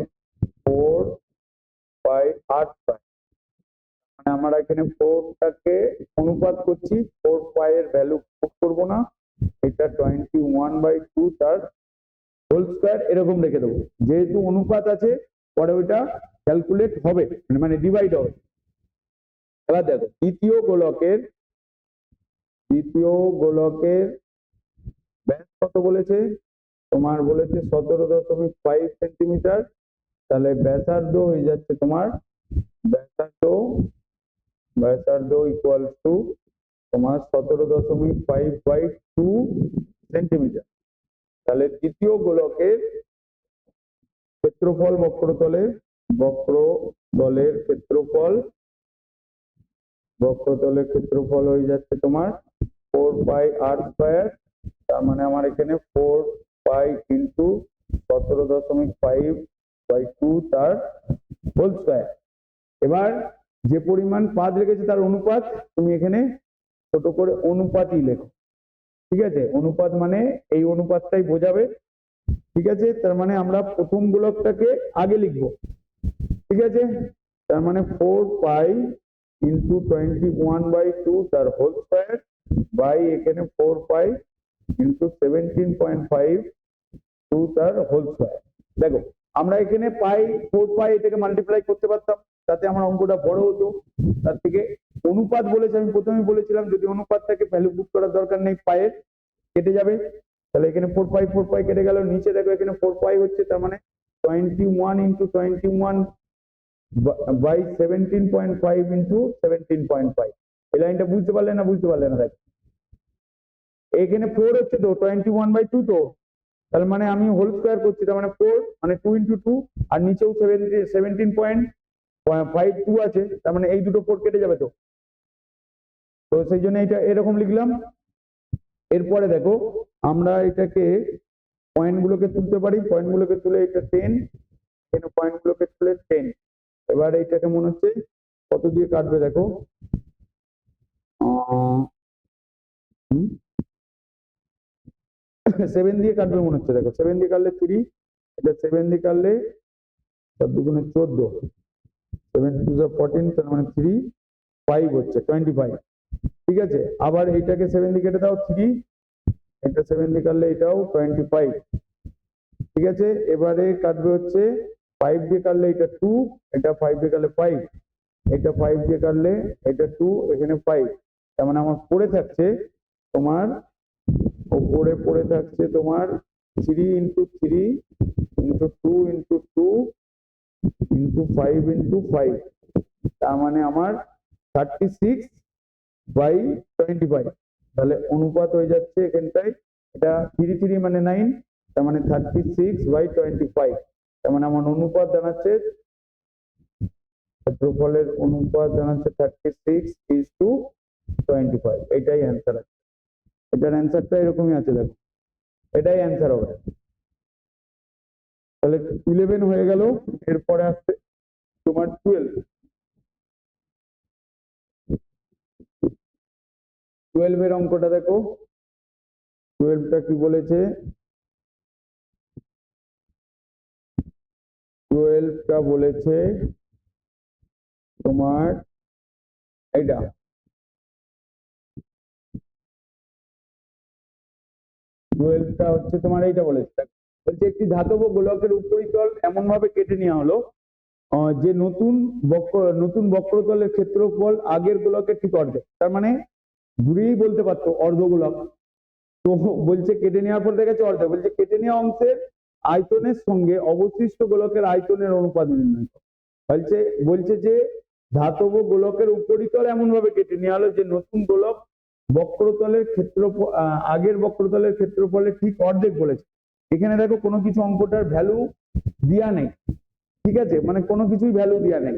4π8π, মানে আমরা এখানে 4টাকে অনুপাত করছি, 4π এর ভ্যালু পুট করবো না, এটা 21/2 তার হোল স্কয়ার এরকম রেখে দেবো, যেহেতু অনুপাত আছে পরে ওইটা ক্যালকুলেট হবে, মানে ডিভাইড হবে। এবার দেখো দ্বিতীয় গোলকের ব্যাস কত বলেছে, তোমার বলেছে 17.5 সেন্টিমিটার, তাহলে ব্যাসার্ধ হয়ে যাচ্ছে তোমার ব্যাসার্ধ ইকুয়াল টু তোমার 17.5/2 সেন্টিমিটার। তাহলে তৃতীয় গোলকের ক্ষেত্রফল বক্রতলের ক্ষেত্রফল হয়ে যাচ্ছে তোমার 4πr², তার মানে আমার এখানে 4π ইন্টু 17.5/2 তার হোল স্কয়ার। এবার যে পরিমাণ পাত লেগেছে তার অনুপাত তুমি এখানে ছোট করে অনুপাতই লেখো, ঠিক আছে? অনুপাত মানে এই অনুপাতটাই বোঝাবে, ঠিক আছে? তার মানে আমরা প্রথম গোলকটাকে আগে লিখবো, ঠিক আছে? তার মানে 4π ইন্টু 21/2 তার হোল স্কয়ার বাই এখানে 4π ইন্টু 17.5 তার হোল স্কয়ার। দেখো আমরা এখানে 4π এটাকে মাল্টিপ্লাই করতে পারতাম, তাতে আমার অঙ্কটা বড় হতো, তার থেকে অনুপাত বলেছে, আমি প্রথমেই বলেছিলাম যদি অনুপাত থাকে ভ্যালু পুট করার দরকার নেই, পায়ের কেটে যাবে, তাহলে এখানে 4π কেটে গেল, নিচে দেখো এখানে 4π হচ্ছে, তার মানে 21 ইন্টু 21/17.5 ইন্টু 17.5। এই লাইনটা বুঝতে পারলে না দেখো এখানে 4 হচ্ছে তো 21/2, তো তার মানে আমি হোল স্কয়ার করছি, তার মানে 4 মানে 2 ইন্টু 2, আর নিচেও 17.52 আছে, তার মানে এই দুটো 4 কেটে যাবে, তো সেই জন্য এটা এরকম লিখলাম। এরপরে দেখো আমরা এটাকে পয়েন্টগুলোকে তুলতে পারি, পয়েন্টগুলোকে তুলে এটা 10, এখানে পয়েন্টগুলোকে তুলে 10, এবার এইটাকে মনে হচ্ছে কত দিয়ে কাটবে দেখো, 7 দিয়ে কাটবে মনে হচ্ছে, দেখো 7 দিয়ে কাটলে 3, এটা 7 দিয়ে কাটলে 14, 7 টু 14, তার মানে 3, 5 হচ্ছে 25, ঠিক আছে? আবার এইটাকে 7 দিয়ে কেটে দাও 3, এটা 7 দিয়ে কাটলে এটাও 25, ঠিক আছে? এবারে কাটবে হচ্ছে 5 দিয়ে কাটলে এটা 2, এটা 5 দিয়ে কাটলে 5, এটা 5 দিয়ে কাটলে এটা 2, এখানে 5, তার মানে আমার পড়ে থাকছে তোমার উপরে পড়ে থাকছে তোমার 3 into 3 into 2 into 2 into 5 into 5, তার মানে আমার 36/25। তাহলে অনুপাত হয়ে যাচ্ছে এখানটায়, এটা 3 মানে 9, তার মানে 36/25, তার মানে আমার অনুপাত দাঁড়াচ্ছে, ক্ষেত্রফলের অনুপাত দাঁড়াচ্ছে 36:25। এটাই অ্যান্সার আছে, এটার অ্যান্সারটা এরকমই আছে দেখো, এটাই অ্যান্সার হবে। তাহলে 11 হয়ে গেল, এরপরে আসছে তোমার 12 এর অঙ্কটা দেখো। 12টা কি বলেছে? 12টা বলেছে তোমার এইটা, 12টা হচ্ছে তোমার এইটা বলেছে, বলছে একটি ধাতব গোলকের উপরিতল এমন ভাবে কেটে নেওয়া হলো যে নতুন বক্রতলের ক্ষেত্রফল আগের গোলকের ঠিক অর্ধেক। তার মানে ঘুরিয়েই বলতে পারতো অর্ধগোলক। তো বলছে কেটে নেওয়ার পর দেখা যাচ্ছে অর্ধেক, বলছে কেটে নেওয়া অংশের আয়তনের সঙ্গে অবশিষ্ট গোলকের আয়তনের অনুপাত নির্ণয় করো। বলছে যে ধাতব গোলকের উপরিতল এমন ভাবে কেটে নেওয়া হলো যে নতুন গোলক বক্রতলের ক্ষেত্রফল আগের বক্রতলের ক্ষেত্রফলের ঠিক অর্ধেক বলেছে। এখানে দেখো কোনো কিছু অঙ্কটার ভ্যালু দেওয়া নেই, ঠিক আছে, মানে কোনো কিছুই ভ্যালু দেওয়া নেই,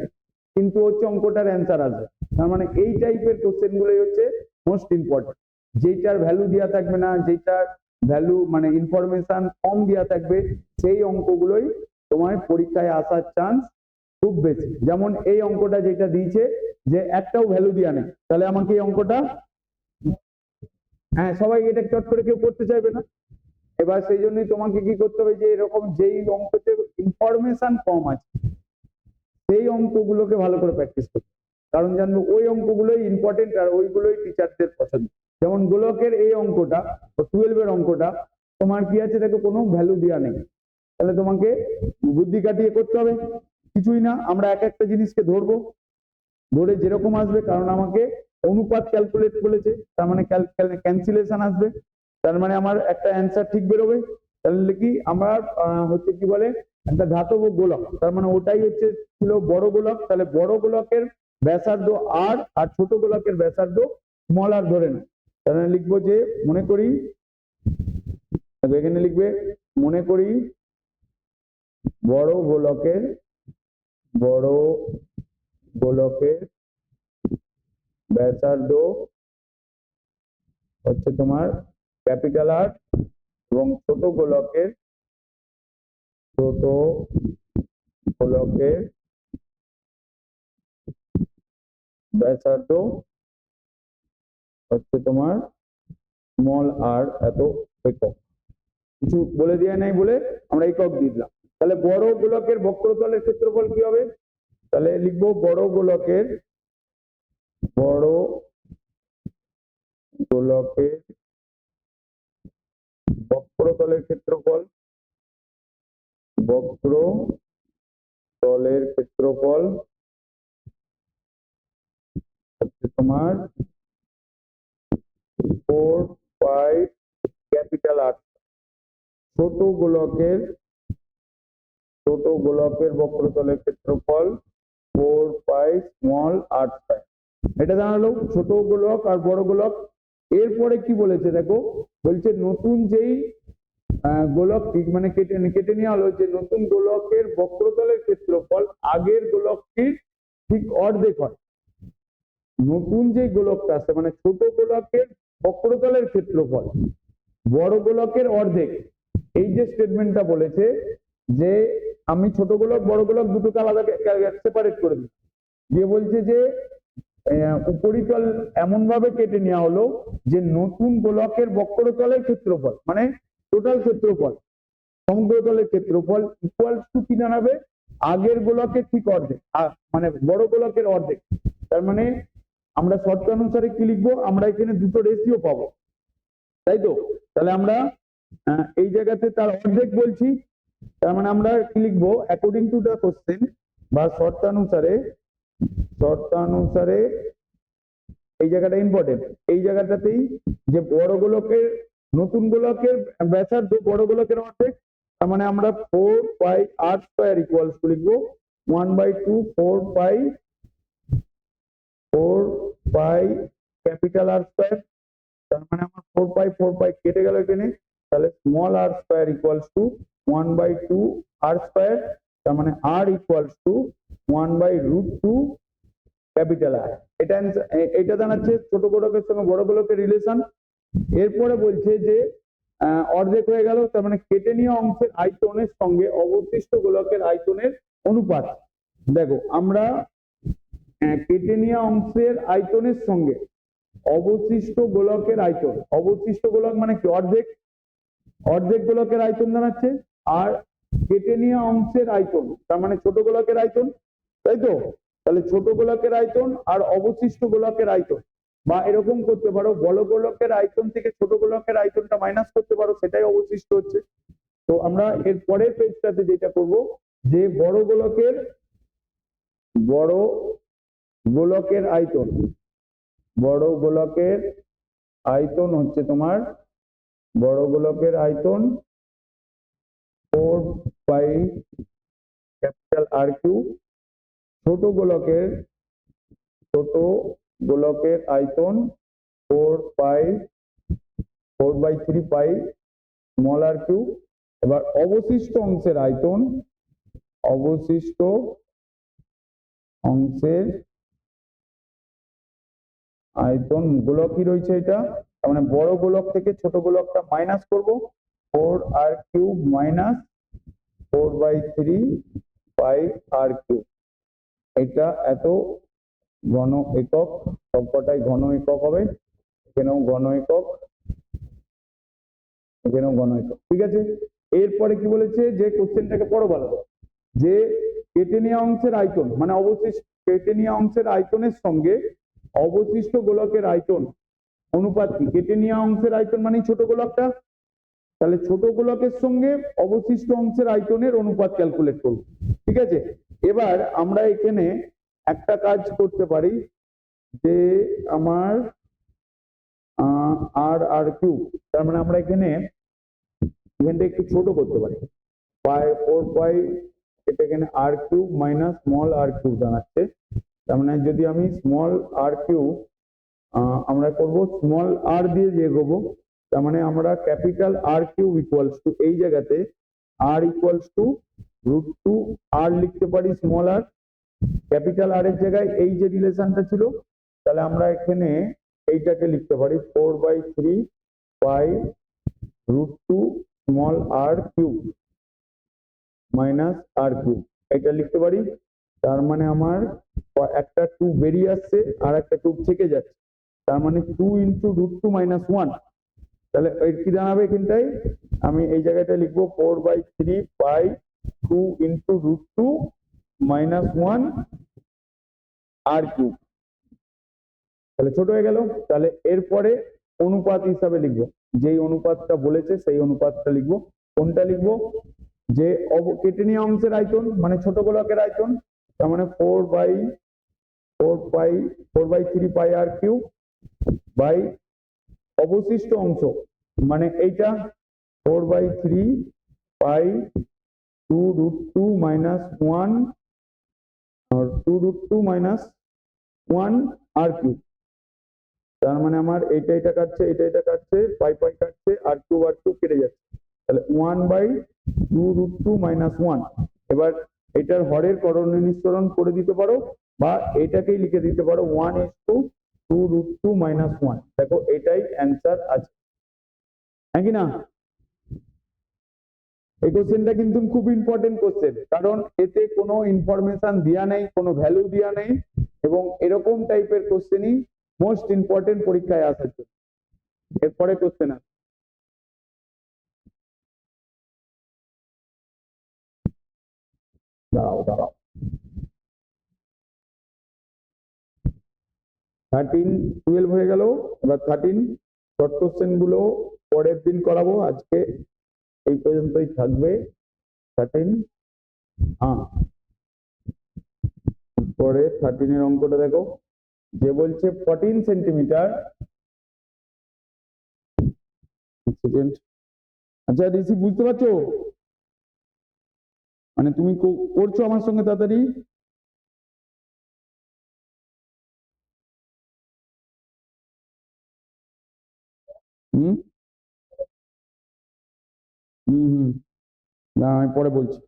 কিন্তু হচ্ছে অঙ্কটার অ্যান্সার আসবে। তার মানে এই টাইপের কোশ্চেন গুলোই হচ্ছে মোস্ট ইম্পর্টেন্ট। যেটার ভ্যালু দেওয়া থাকবে না, যেটার ভ্যালু মানে ইনফরমেশন কম দেওয়া থাকবে, সেই অঙ্কগুলোই তোমার পরীক্ষায় আসার চান্স খুব বেশি। যেমন এই অঙ্কটা যেটা দিয়েছে যে একটাও ভ্যালু দেওয়া নেই, তাহলে আমাকে এই অঙ্কটা, হ্যাঁ সবাই এটা চট করে কেউ করতে চাইবে না। এবার সেই জন্যই তোমাকে কি করতে হবে, যে এরকম যেই অঙ্কতে ইনফরমেশন কম আছে সেই অঙ্কগুলোকে ভালো করে প্র্যাকটিস করতে, কারণ জানবো ওই অঙ্কগুলোই ইম্পর্টেন্ট আর ওইগুলোই টিচারদের পছন্দ। যেমন গোলকের এই অঙ্কটা, 12 এর অঙ্কটা তোমার কি আছে দেখো, কোনো ভ্যালু দেওয়া নেই, তাহলে তোমাকে বুদ্ধি কাটিয়ে করতে হবে। কিছুই না, আমরা এক একটা জিনিসকে ধরবো, ধরে যেরকম আসবে, কারণ আমাকে অনুপাত ক্যালকুলেট বলেছে, তার মানে ক্যান্সেলেশন আসবে, তার মানে আমার একটা অ্যান্সার ঠিক বেরোবে। তাহলে কি আমার হচ্ছে কি বলে একটা ধাতব গোলক, তার মানে ওটাই হচ্ছে ছিল বড় গোলক, তাহলে বড় গোলকের ব্যাসার্ধ আর ছোট গোলকের ব্যাসার্ধ স্মল আর ধরে না। তাহলে লিখবো যে মনে করি, এখানে লিখবে মনে করি বড় গোলকের ব্যাসার্ধ হচ্ছে তোমার ক্যাপিটাল আর, এবং ছোট গোলকের ব্যাসার্ধ হচ্ছে তোমার স্মল আর এত একক। কিছু বলে দেওয়া নাই বলে আমরা একক দিয়ে দিলাম। তাহলে বড় গোলকের বক্রতলের ক্ষেত্রফল কি হবে? তাহলে লিখবো বড় গোলকের বক্রতলের ক্ষেত্রফল হচ্ছে তোমার 4 পাই ক্যাপিটাল আর। ছোট গোলকের বক্রতলের ক্ষেত্রফল 4 পাই স্মল আর স্কয়ার। এটা দাঁড়ালো ছোট গোলক আর বড় গোলক। এরপরে কি বলেছে দেখো, বলছে নতুন যেই গোলকটি মানে কেটে নেওয়া হলো, যে নতুন গোলকের বক্রতলের ক্ষেত্রফল আগের গোলকটির ঠিক অর্ধেক হয়। নতুন যে গোলকটা আছে মানে ছোট গোলকের বক্রতলের ক্ষেত্রফল বড় গোলকের অর্ধেক, এই যে স্টেটমেন্টটা বলেছে যে আমি ছোট গোলক বড় গোলক দুটোকে আলাদা সেপারেট করে দিই, দিয়ে বলছে যে উপরিতল এমন ভাবে কেটে নেওয়া হলো যে নতুন গোলকের বক্রতলের ক্ষেত্রফল মানে টোটাল ক্ষেত্রফল সমগ্রতলের ক্ষেত্রফল ইকুয়ালস টু কি দাঁড়াবে, আগের গোলকের ঠিক অর্ধেক, মানে বড় গোলকের অর্ধেক। তার মানে আমরা শর্ত অনুসারে কি লিখবো, আমরা এখানে দুটো রেশিও পাবো, তাই তো? তাহলে আমরা এই জায়গাতে তার অর্ধেক বলছি, তার মানে আমরা কি লিখবো, অ্যাকর্ডিং টু দ্য কোশ্চেন বা শর্তানুসারে এই জায়গাটা ইম্পর্টেন্ট, এই জায়গাটাতেই যে বড় গোলকের নতুন গোলকের ব্যাসার্ধ বড় গোলকের অর্ধেক, তার মানে আমরা 4 পাই আর স্কয়ার ইকুয়ালস টু লিখবো 1/2 4 পাই ক্যাপিটাল আর স্কয়ার। তার মানে আমার 4 পাই কেটে গেল এখানে, তাহলে small r square equals to 1/2 r square. তার মানে r equals to 1/√2 capital r. এটা দাঁড়াচ্ছে ছোট গোলকের সঙ্গে বড় গোলকের রিলেশন। এরপরে বলছে যে অর্ধেক হয়ে গেল, তার মানে কেটে নেওয়া অংশের আয়তনের সঙ্গে অবশিষ্ট গোলকের আয়তনের অনুপাত। দেখো আমরা কেটে নেওয়া অংশের আয়তনের সঙ্গে অবশিষ্ট গোলকের আয়তন, অবশিষ্ট গোলক মানে কি অর্ধেক, অর্ধেক গোলকের আয়তন দাঁড়াচ্ছে, আর কেটে নেওয়া অংশের আয়তন তার মানে ছোট গোলকের আয়তন, তাই তো? তাহলে ছোট গোলকের আয়তন আর অবশিষ্ট গোলকের আয়তন, বা এরকম করতে পারো বড় গোলকের আয়তন থেকে ছোট গোলকের আয়তনটা মাইনাস করতে পারো, সেটাই অবশিষ্ট হচ্ছে। তো আমরা এর পরের পেজটাতে যেটা করব, যে বড় গোলকের আয়তন, বড় গোলকের আয়তন হচ্ছে তোমার, বড় গোলকের আয়তন 4 পাই ক্যাপিটাল আর কিউ, ছোট গোলকের আয়তন 4/3 পাই স্মল আর কিউ। এবার অবশিষ্ট অংশের আয়তন, অবশিষ্ট অংশের আয়তন গোলক কি রয়েছে এটা, তার মানে বড় গোলক থেকে ছোট গোলকটা মাইনাস করব, 4 আর cube minus 4/3 pi r cube. এটা এত ঘন একক, সবকটাই ঘন একক হবে, এখানেও ঘন একক, এখানেও ঘন একক, ঠিক আছে। এরপরে কি বলেছে, যে কোশ্চেনটাকে পড়ো ভালো, যে কেটে নেওয়া অংশের আয়তন মানে অবশিষ্ট, কেটে নেওয়া অংশের আয়তনের সঙ্গে অবশিষ্ট গোলকের আয়তন অনুপাত কি? কেটে নেওয়া অংশের আয়তন মানে ছোট গোলকটা, তাহলে ছোট গোলকের সঙ্গে অবশিষ্ট অংশের আয়তনের অনুপাত ক্যালকুলেট করব, ঠিক আছে। এবার আমরা এখানে একটা কাজ করতে পারি, যে আমার আর কিউব, তার মানে আমরা এখানটা একটু ছোট করতে পারি, 4 পাই, এটা এখানে আর cube minus small R cube দাঁড়াচ্ছে। তার মানে যদি আমি স্মল আর কিউব আমরা করব স্মল আর দিয়ে যে এগোবো, তার মানে আমরা capital R cube equals to, এই জায়গাতে আর ইকুয়ালস টু √2 আর লিখতে পারি স্মল আর, ক্যাপিটাল আর এর জায়গায় এই যে রিলেশনটা ছিল, তাহলে আমরা এখানে এইটাকে লিখতে পারি 4/3 পাই √2 স্মল আর কিউব মাইনাস আর কিউব, এটা লিখতে পারি। তার মানে আমার একটা 2 বেরিয়ে আসছে আর একটা 2 থেকে যাচ্ছে, তার মানে 2 ইন্টু √2 মাইনাস 1, তাহলে এর কি দাঁড়াবে এখানটায়, আমি এই জায়গাটা লিখবো 4/3 পাই 2 ইন্টু √2 মাইনাস 1 আর কিউব, তাহলে ছোট হয়ে গেল। তাহলে এরপরে অনুপাত হিসাবে লিখবো, যেই অনুপাতটা বলেছে সেই অনুপাতটা লিখবো। কোনটা লিখবো, যে কেটে নেওয়া অংশের আয়তন মানে ছোট গোলকের আয়তন, তার মানে 4/3 পাই আর কিউব বাই অবশিষ্ট অংশ মানে এইটা 4/3 পাই 2√2 মাইনাস 1 2√2 মাইনাস 1 আর কিউব, তার মানে আমার এটা কাটছে, এটা কাটছে, পাই কাটছে, আর কিউব কেটে যাচ্ছে, তাহলে 1/2√2 মাইনাস 1। এবার এটার হরের করণীয় নিঃসরণ করে দিতে পারো, বা এটাকেই লিখে দিতে পারো 1/2√2 মাইনাস 1। দেখো এটাই অ্যান্সার আছে, হ্যাঁ কি না? এই কোশ্চেনটা কিন্তু খুব ইম্পর্টেন্ট কোশ্চেন, কারণ এতে কোনো ইনফরমেশন দেওয়া নেই, কোনো ভ্যালু দেওয়া নেই, এবং এরকম টাইপের কোশ্চেনই মোস্ট ইম্পর্টেন্ট পরীক্ষায় আসার জন্য। এরপরে কোশ্চেন আছে, দাঁড়াও 13 12 হয়ে গেল, এবার 13 শর্ট কোশ্চেন গুলো পরের দিন করাবো, আজকে এই পর্যন্তই থাকবে 13। পরে 13 এর অঙ্কটা দেখো, যে বলছে 14 সেন্টিমিটার, আচ্ছা ঋষি বুঝতে পারছো, মানে তুমি করছো আমার সঙ্গে তাড়াতাড়ি, হুম হুম হুম, না আমি পরে বলছি।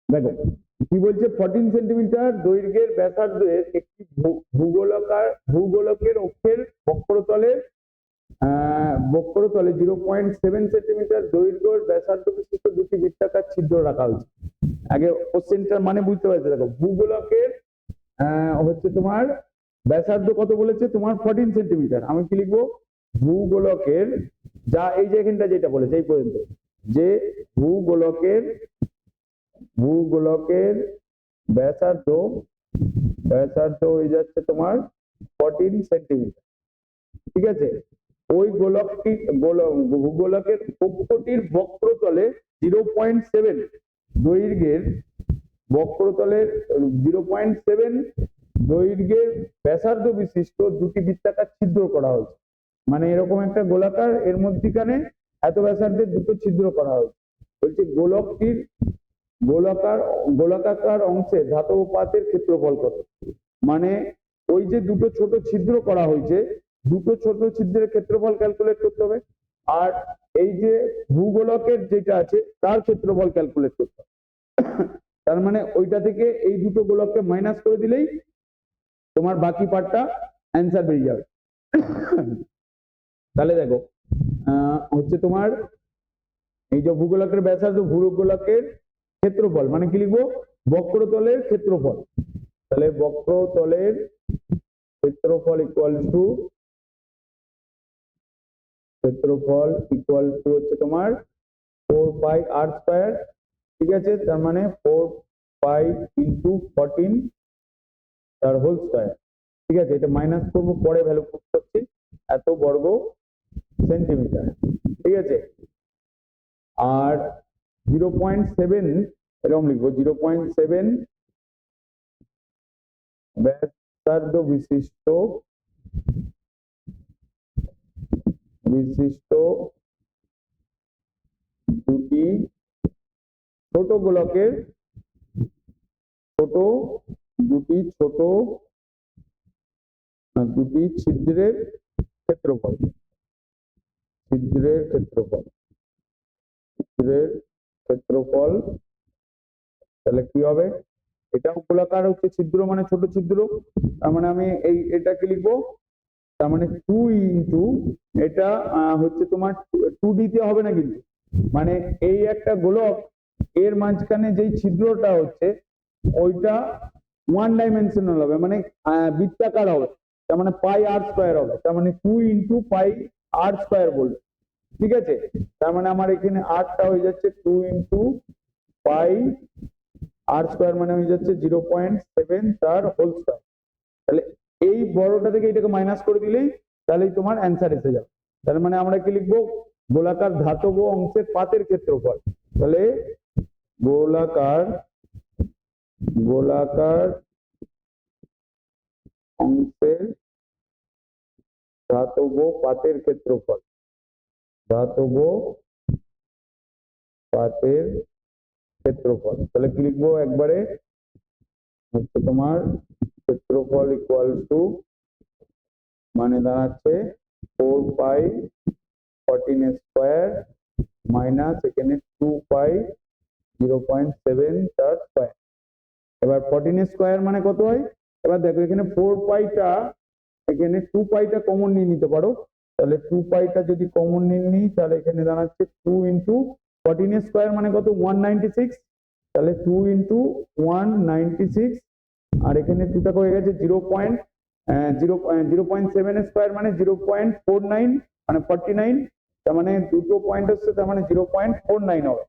দেখো কি বলছে, 14 সেন্টিমিটার দৈর্ঘ্যের ব্যাসার্ধের একটি ভূগোলকের অক্ষের বক্রতলে 0.7 সেন্টিমিটার দৈর্ঘ্যের ব্যাসার্ধ বিশিষ্ট দুটি বৃত্তাকার ছিদ্র রাখা হয়েছে। আগে কোশ্চেনটার মানে বুঝতে পারছো, দেখো ভূগোলকের হচ্ছে তোমার ব্যাসার্ধ কত বলেছে, তোমার 14 সেন্টিমিটার। আমি কি লিখবো, ভূগোলকের যা এই যে এখানটা যেটা বলেছে এই পর্যন্ত, যে ভূগোলকের ব্যাসার্ধ হয়ে যাচ্ছে তোমার 14 সেন্টিমিটার। ঠিক আছে, ওই ভূগোলকের কক্ষটির বক্রতলে 0.7 দৈর্ঘ্যের বক্রতলের 0.7 দৈর্ঘ্যের ব্যাসার্ধ বিশিষ্ট দুটি বৃত্তাকার ছিদ্র করা হয়েছে। মানে এরকম একটা গোলাকার, এর মধ্যখানে এত ব্যাসার্ধের দুটো ছিদ্র করা হয়েছে। বলছে গোলকটির গোলাকার অংশে ধাতব পাতের ক্ষেত্রফল কত। মানে ওই যে দুটো ছোট ছিদ্র করা হয়েছে, দুটো ছোট ছিদ্রের ক্ষেত্রফল ক্যালকুলেট করতে হবে, আর এই যে ভূগোলকের যেটা আছে তার ক্ষেত্রফল ক্যালকুলেট করতে হবে। তার মানে ওইটা থেকে এই দুটো গোলককে মাইনাস করে দিলেই তোমার বাকি পার্টটা অ্যান্সার বেরিয়ে যাবে। তাহলে দেখো হচ্ছে তোমার এই যে ভূগোলকের ব্যাসার্ধ, ভূগোলকের ক্ষেত্রফল মানে কি লিখবো, বক্রতলের ক্ষেত্রফল। তাহলে বক্রতলের ক্ষেত্রফল ইকুয়াল টু হচ্ছে তোমার 4 পাই r স্কয়ার। ঠিক আছে, তার মানে 4 পাই ইন্টু 14 তার হোল স্কয়ার। ঠিক আছে, এটা মাইনাস করবো, পরে ভ্যালু পুট করছি, এত বর্গ সেন্টিমিটার। ঠিক আছে, আর 0.7 এরকম লিখবো, 0.7 ব্যাসার্ধ বিশিষ্ট দুটি ছোট গোলকের দুটি ছিদ্রের ক্ষেত্রফল। তাহলে কি হবে, এটাও গোলাকার হচ্ছে ছিদ্র মানে ছোট ছিদ্র, তার মানে আমি এটাকে লিখবো, তার মানে 2 ইন্টু এটা হচ্ছে তোমার 2D তে হবে না কিন্তু, মানে এই একটা গোলক এর মাঝখানে যেই ছিদ্রটা হচ্ছে ওইটা 1 ডাইমেনশনাল হবে, মানে বৃত্তাকার হবে, তার মানে পাই r স্কয়ার হবে, তার মানে 2 ইন্টু পাই r স্কয়ার বলবো। ঠিক আছে, তার মানে আমার এখানে rটা হয়ে যাচ্ছে 2 ইন্টু পাই r স্কয়ার, মানে হয়ে যাচ্ছে 0.7 তার হোল স্কয়ার। তাহলে এই বড়টা থেকে এটাকে মাইনাস করে দিলেই তাহলেই তোমার অ্যান্সার এসে যাবে। তার মানে আমরা কি লিখবো, গোলাকার ধাতব অংশের পাতের ক্ষেত্রফল। তাহলে গোলাকার অংশের ধাতব পাতের ক্ষেত্রফল, তাহলে কি লিখবো একবারে, হচ্ছে তোমার ক্ষেত্রফল ইকুয়াল টু মানে দাঁড়াচ্ছে 4 পাই 14 স্কয়ার মাইনাস এখানে 2 পাই 0.7 তার স্কয়ার। এবার 14 স্কয়ার মানে কত হয়, এবার দেখো এখানে 4 পাইটা, এখানে 2 পাইটা কমন নিয়ে নিতে পারো, তাহলে 2 পাইটা যদি কমন নিয়ে নিই তাহলে এখানে দাঁড়াচ্ছে 2 ইন্টু 14 স্কয়ার মানে কত 196, তাহলে 2 ইন্টু 196, আর এখানে 2টা হয়ে গেছে 0.7 স্কয়ার মানে 0.49 মানে 49, তার মানে দুটো পয়েন্ট হচ্ছে, তার মানে 0.49 হবে।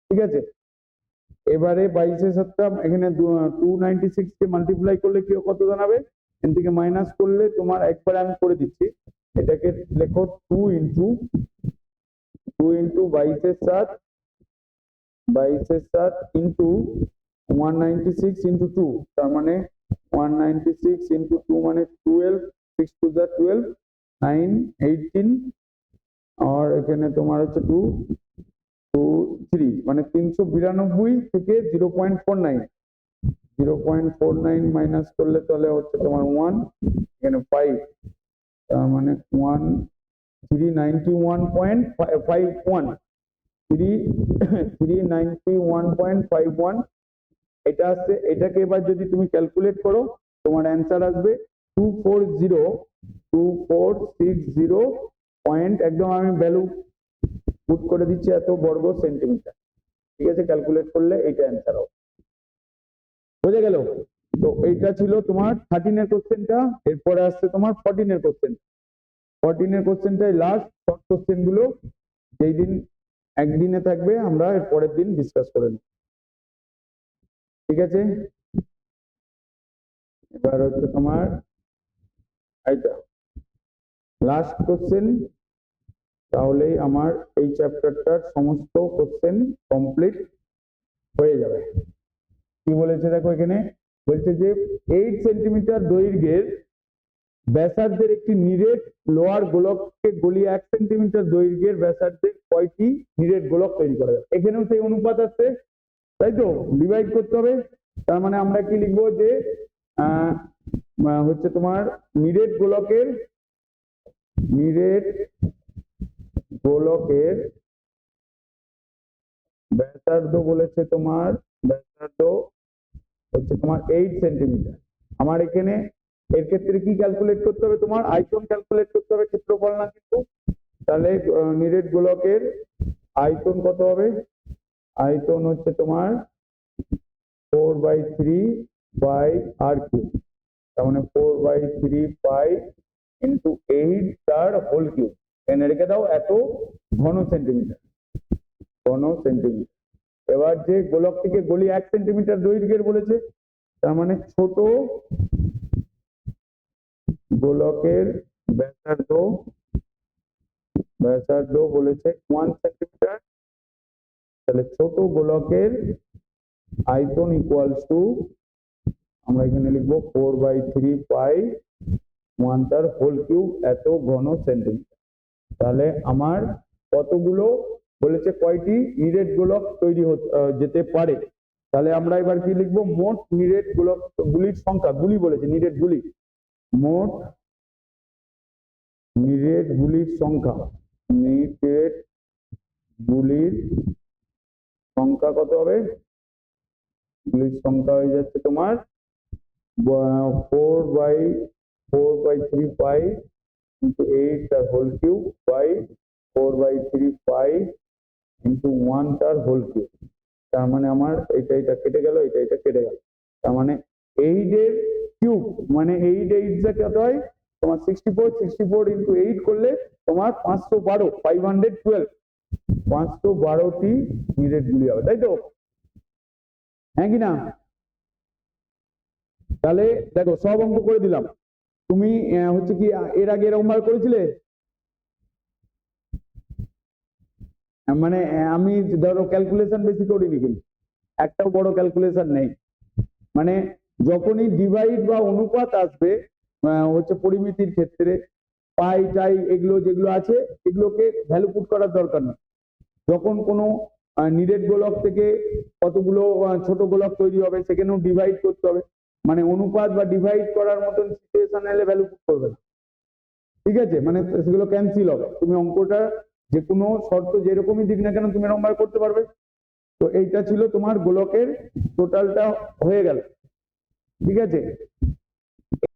ঠিক আছে, এবারে 22 এখানে 296 কে মাল্টিপ্লাই করলে কি কত দাঁড়াবে, এখান থেকে মাইনাস করলে তোমার একবার আমি করে দিচ্ছি, এটাকে লেখো 2 ইন্টু 22 ইন্টু 196 ইন্টু 2, তার মানে 196 ইন্টু 2 মানে 12, 6 টু দা 12, 9 18, আর এখানে তোমার হচ্ছে 2 2 3 মানে 392 থেকে 0.49 মাইনাস করলে তাহলে হচ্ছে তোমার 1, এখানে 5, তার মানে 391.51, 391.51 এটা আসছে। এটাকে এবার যদি তুমি ক্যালকুলেট করো তোমার অ্যান্সার আসবে 240 পয়েন্ট, একদম আমি ভ্যালু পুট করে দিচ্ছি এত বর্গ সেন্টিমিটার। ঠিক আছে, ক্যালকুলেট করলে এইটা অ্যান্সার হবে। বুঝে গেল? তো এইটা ছিল তোমার 13 এর কোশ্চেনটা। এরপরে আসছে তোমার 14 এর কোশ্চেন। 14 এর কোশ্চেনটাই লাস্ট শর্ট কোশ্চেন গুলো, যেই দিন একদিনে থাকবে আমরা এর পরের দিন ডিসকাস করে নেব। ঠিক আছে, এবার হচ্ছে তোমার এইটা লাস্ট কোশ্চেন, তাহলেই আমার এই চ্যাপ্টারটার সমস্ত কোশ্চেন কমপ্লিট হয়ে যাবে। কি বলেছে দেখো এখানে, বলছে যে 8 সেন্টিমিটার দৈর্ঘ্যের ব্যাসার্ধের একটি নিরেট লোহার গোলককে গলিয়ে 1 সেন্টিমিটার দৈর্ঘ্যের ব্যাসার্ধের কয়টি নিরেট গোলক তৈরি করা যাবে। এখানেও সেই অনুপাত আছে, তাই তো, ডিভাইড করতে হবে। তার মানে আমরা কি লিখবো যে হচ্ছে তোমার নিরেট গোলকের ব্যাসার্ধ বলেছে তোমার, ব্যাসার্ধ হচ্ছে তোমার 8 সেন্টিমিটার। আমার এখানে এর ক্ষেত্রে কি ক্যালকুলেট করতে হবে, তোমার আয়তন ক্যালকুলেট করতে হবে, ক্ষেত্রফল না কিন্তু। তাহলে নিরেট গোলকের আয়তন কত হবে, আয়তন হচ্ছে তোমার 4/3 বাই আর কিউব, তার মানে 4/3 পাই ইন্টু 8 তার হোল কিউব। এখানে রেখে দাও এত ঘন সেন্টিমিটার। এবার যে গোলকটিকে গলি 1 সেন্টিমিটার দৈর্ঘ্যের বলেছে, তার মানে ছোট গোলকের ব্যাসার্ধ বলেছে 1 সেন্টিমিটার। তাহলে ছোট গোলকের আয়তন ইকুয়ালস টু, আমরা এখানে লিখবো 4/3 পাই 1 তার হোল কিউব এত ঘন সেন্টিমিটার। তাহলে আমার কতগুলো বলেছে, কয়টি নিরেট গোলক তৈরি যেতে পারে। তাহলে আমরা এবার কি লিখবো, মোট নিরেট গোলক গুলির সংখ্যা, গুলি বলেছে নিরেট গুলি, মোট নিরেট গুলির সংখ্যা, নিরেট গুলির সংখ্যা কত হবে, গুলির সংখ্যা হয়ে যাচ্ছে তোমার 4/3 পাই ইন্টু 8 তার whole cube by 4/3 pi into 1 তার হোল কিউব। তার মানে আমার এটা কেটে গেল, এটা কেটে গেল। তার মানে 8 এর কিউব মানে 8 যা কত হয় তোমার 64 ইন্টু 8 করলে তোমার 512টি নিরেট গুলি হবে, তাই তো, হ্যাঁ কি না? তাহলে দেখো সব অঙ্ক করে দিলাম। তুমি হচ্ছে কি এর আগে এরকম ভাবে করেছিলে, মানে আমি ধরো ক্যালকুলেশন বেশি করিনি, কিন্তু একটাও বড় ক্যালকুলেশন নেই। মানে যখনই ডিভাইড বা অনুপাত আসবে হচ্ছে পরিমিতির ক্ষেত্রে, পাই টাই এগুলো যেগুলো আছে এগুলোকে ভ্যালু পুট করার দরকার নেই। যখন কোনো নিরেট গোলক থেকে কতগুলো ছোট গোলক তৈরি হবে সেখানেও ডিভাইড করতে হবে, মানে অনুপাত বা ডিভাইড করার মতন সিচুয়েশন এলে ভ্যালু পুট করবে না। ঠিক আছে, মানে সেগুলো ক্যান্সেল হবে। তুমি অঙ্কটা যে কোনো শর্ত যেরকমই দিক না কেন তুমি এরকম ভাবে করতে পারবে। তো এইটা ছিল তোমার গোলকের টোটালটা হয়ে গেল। ঠিক আছে,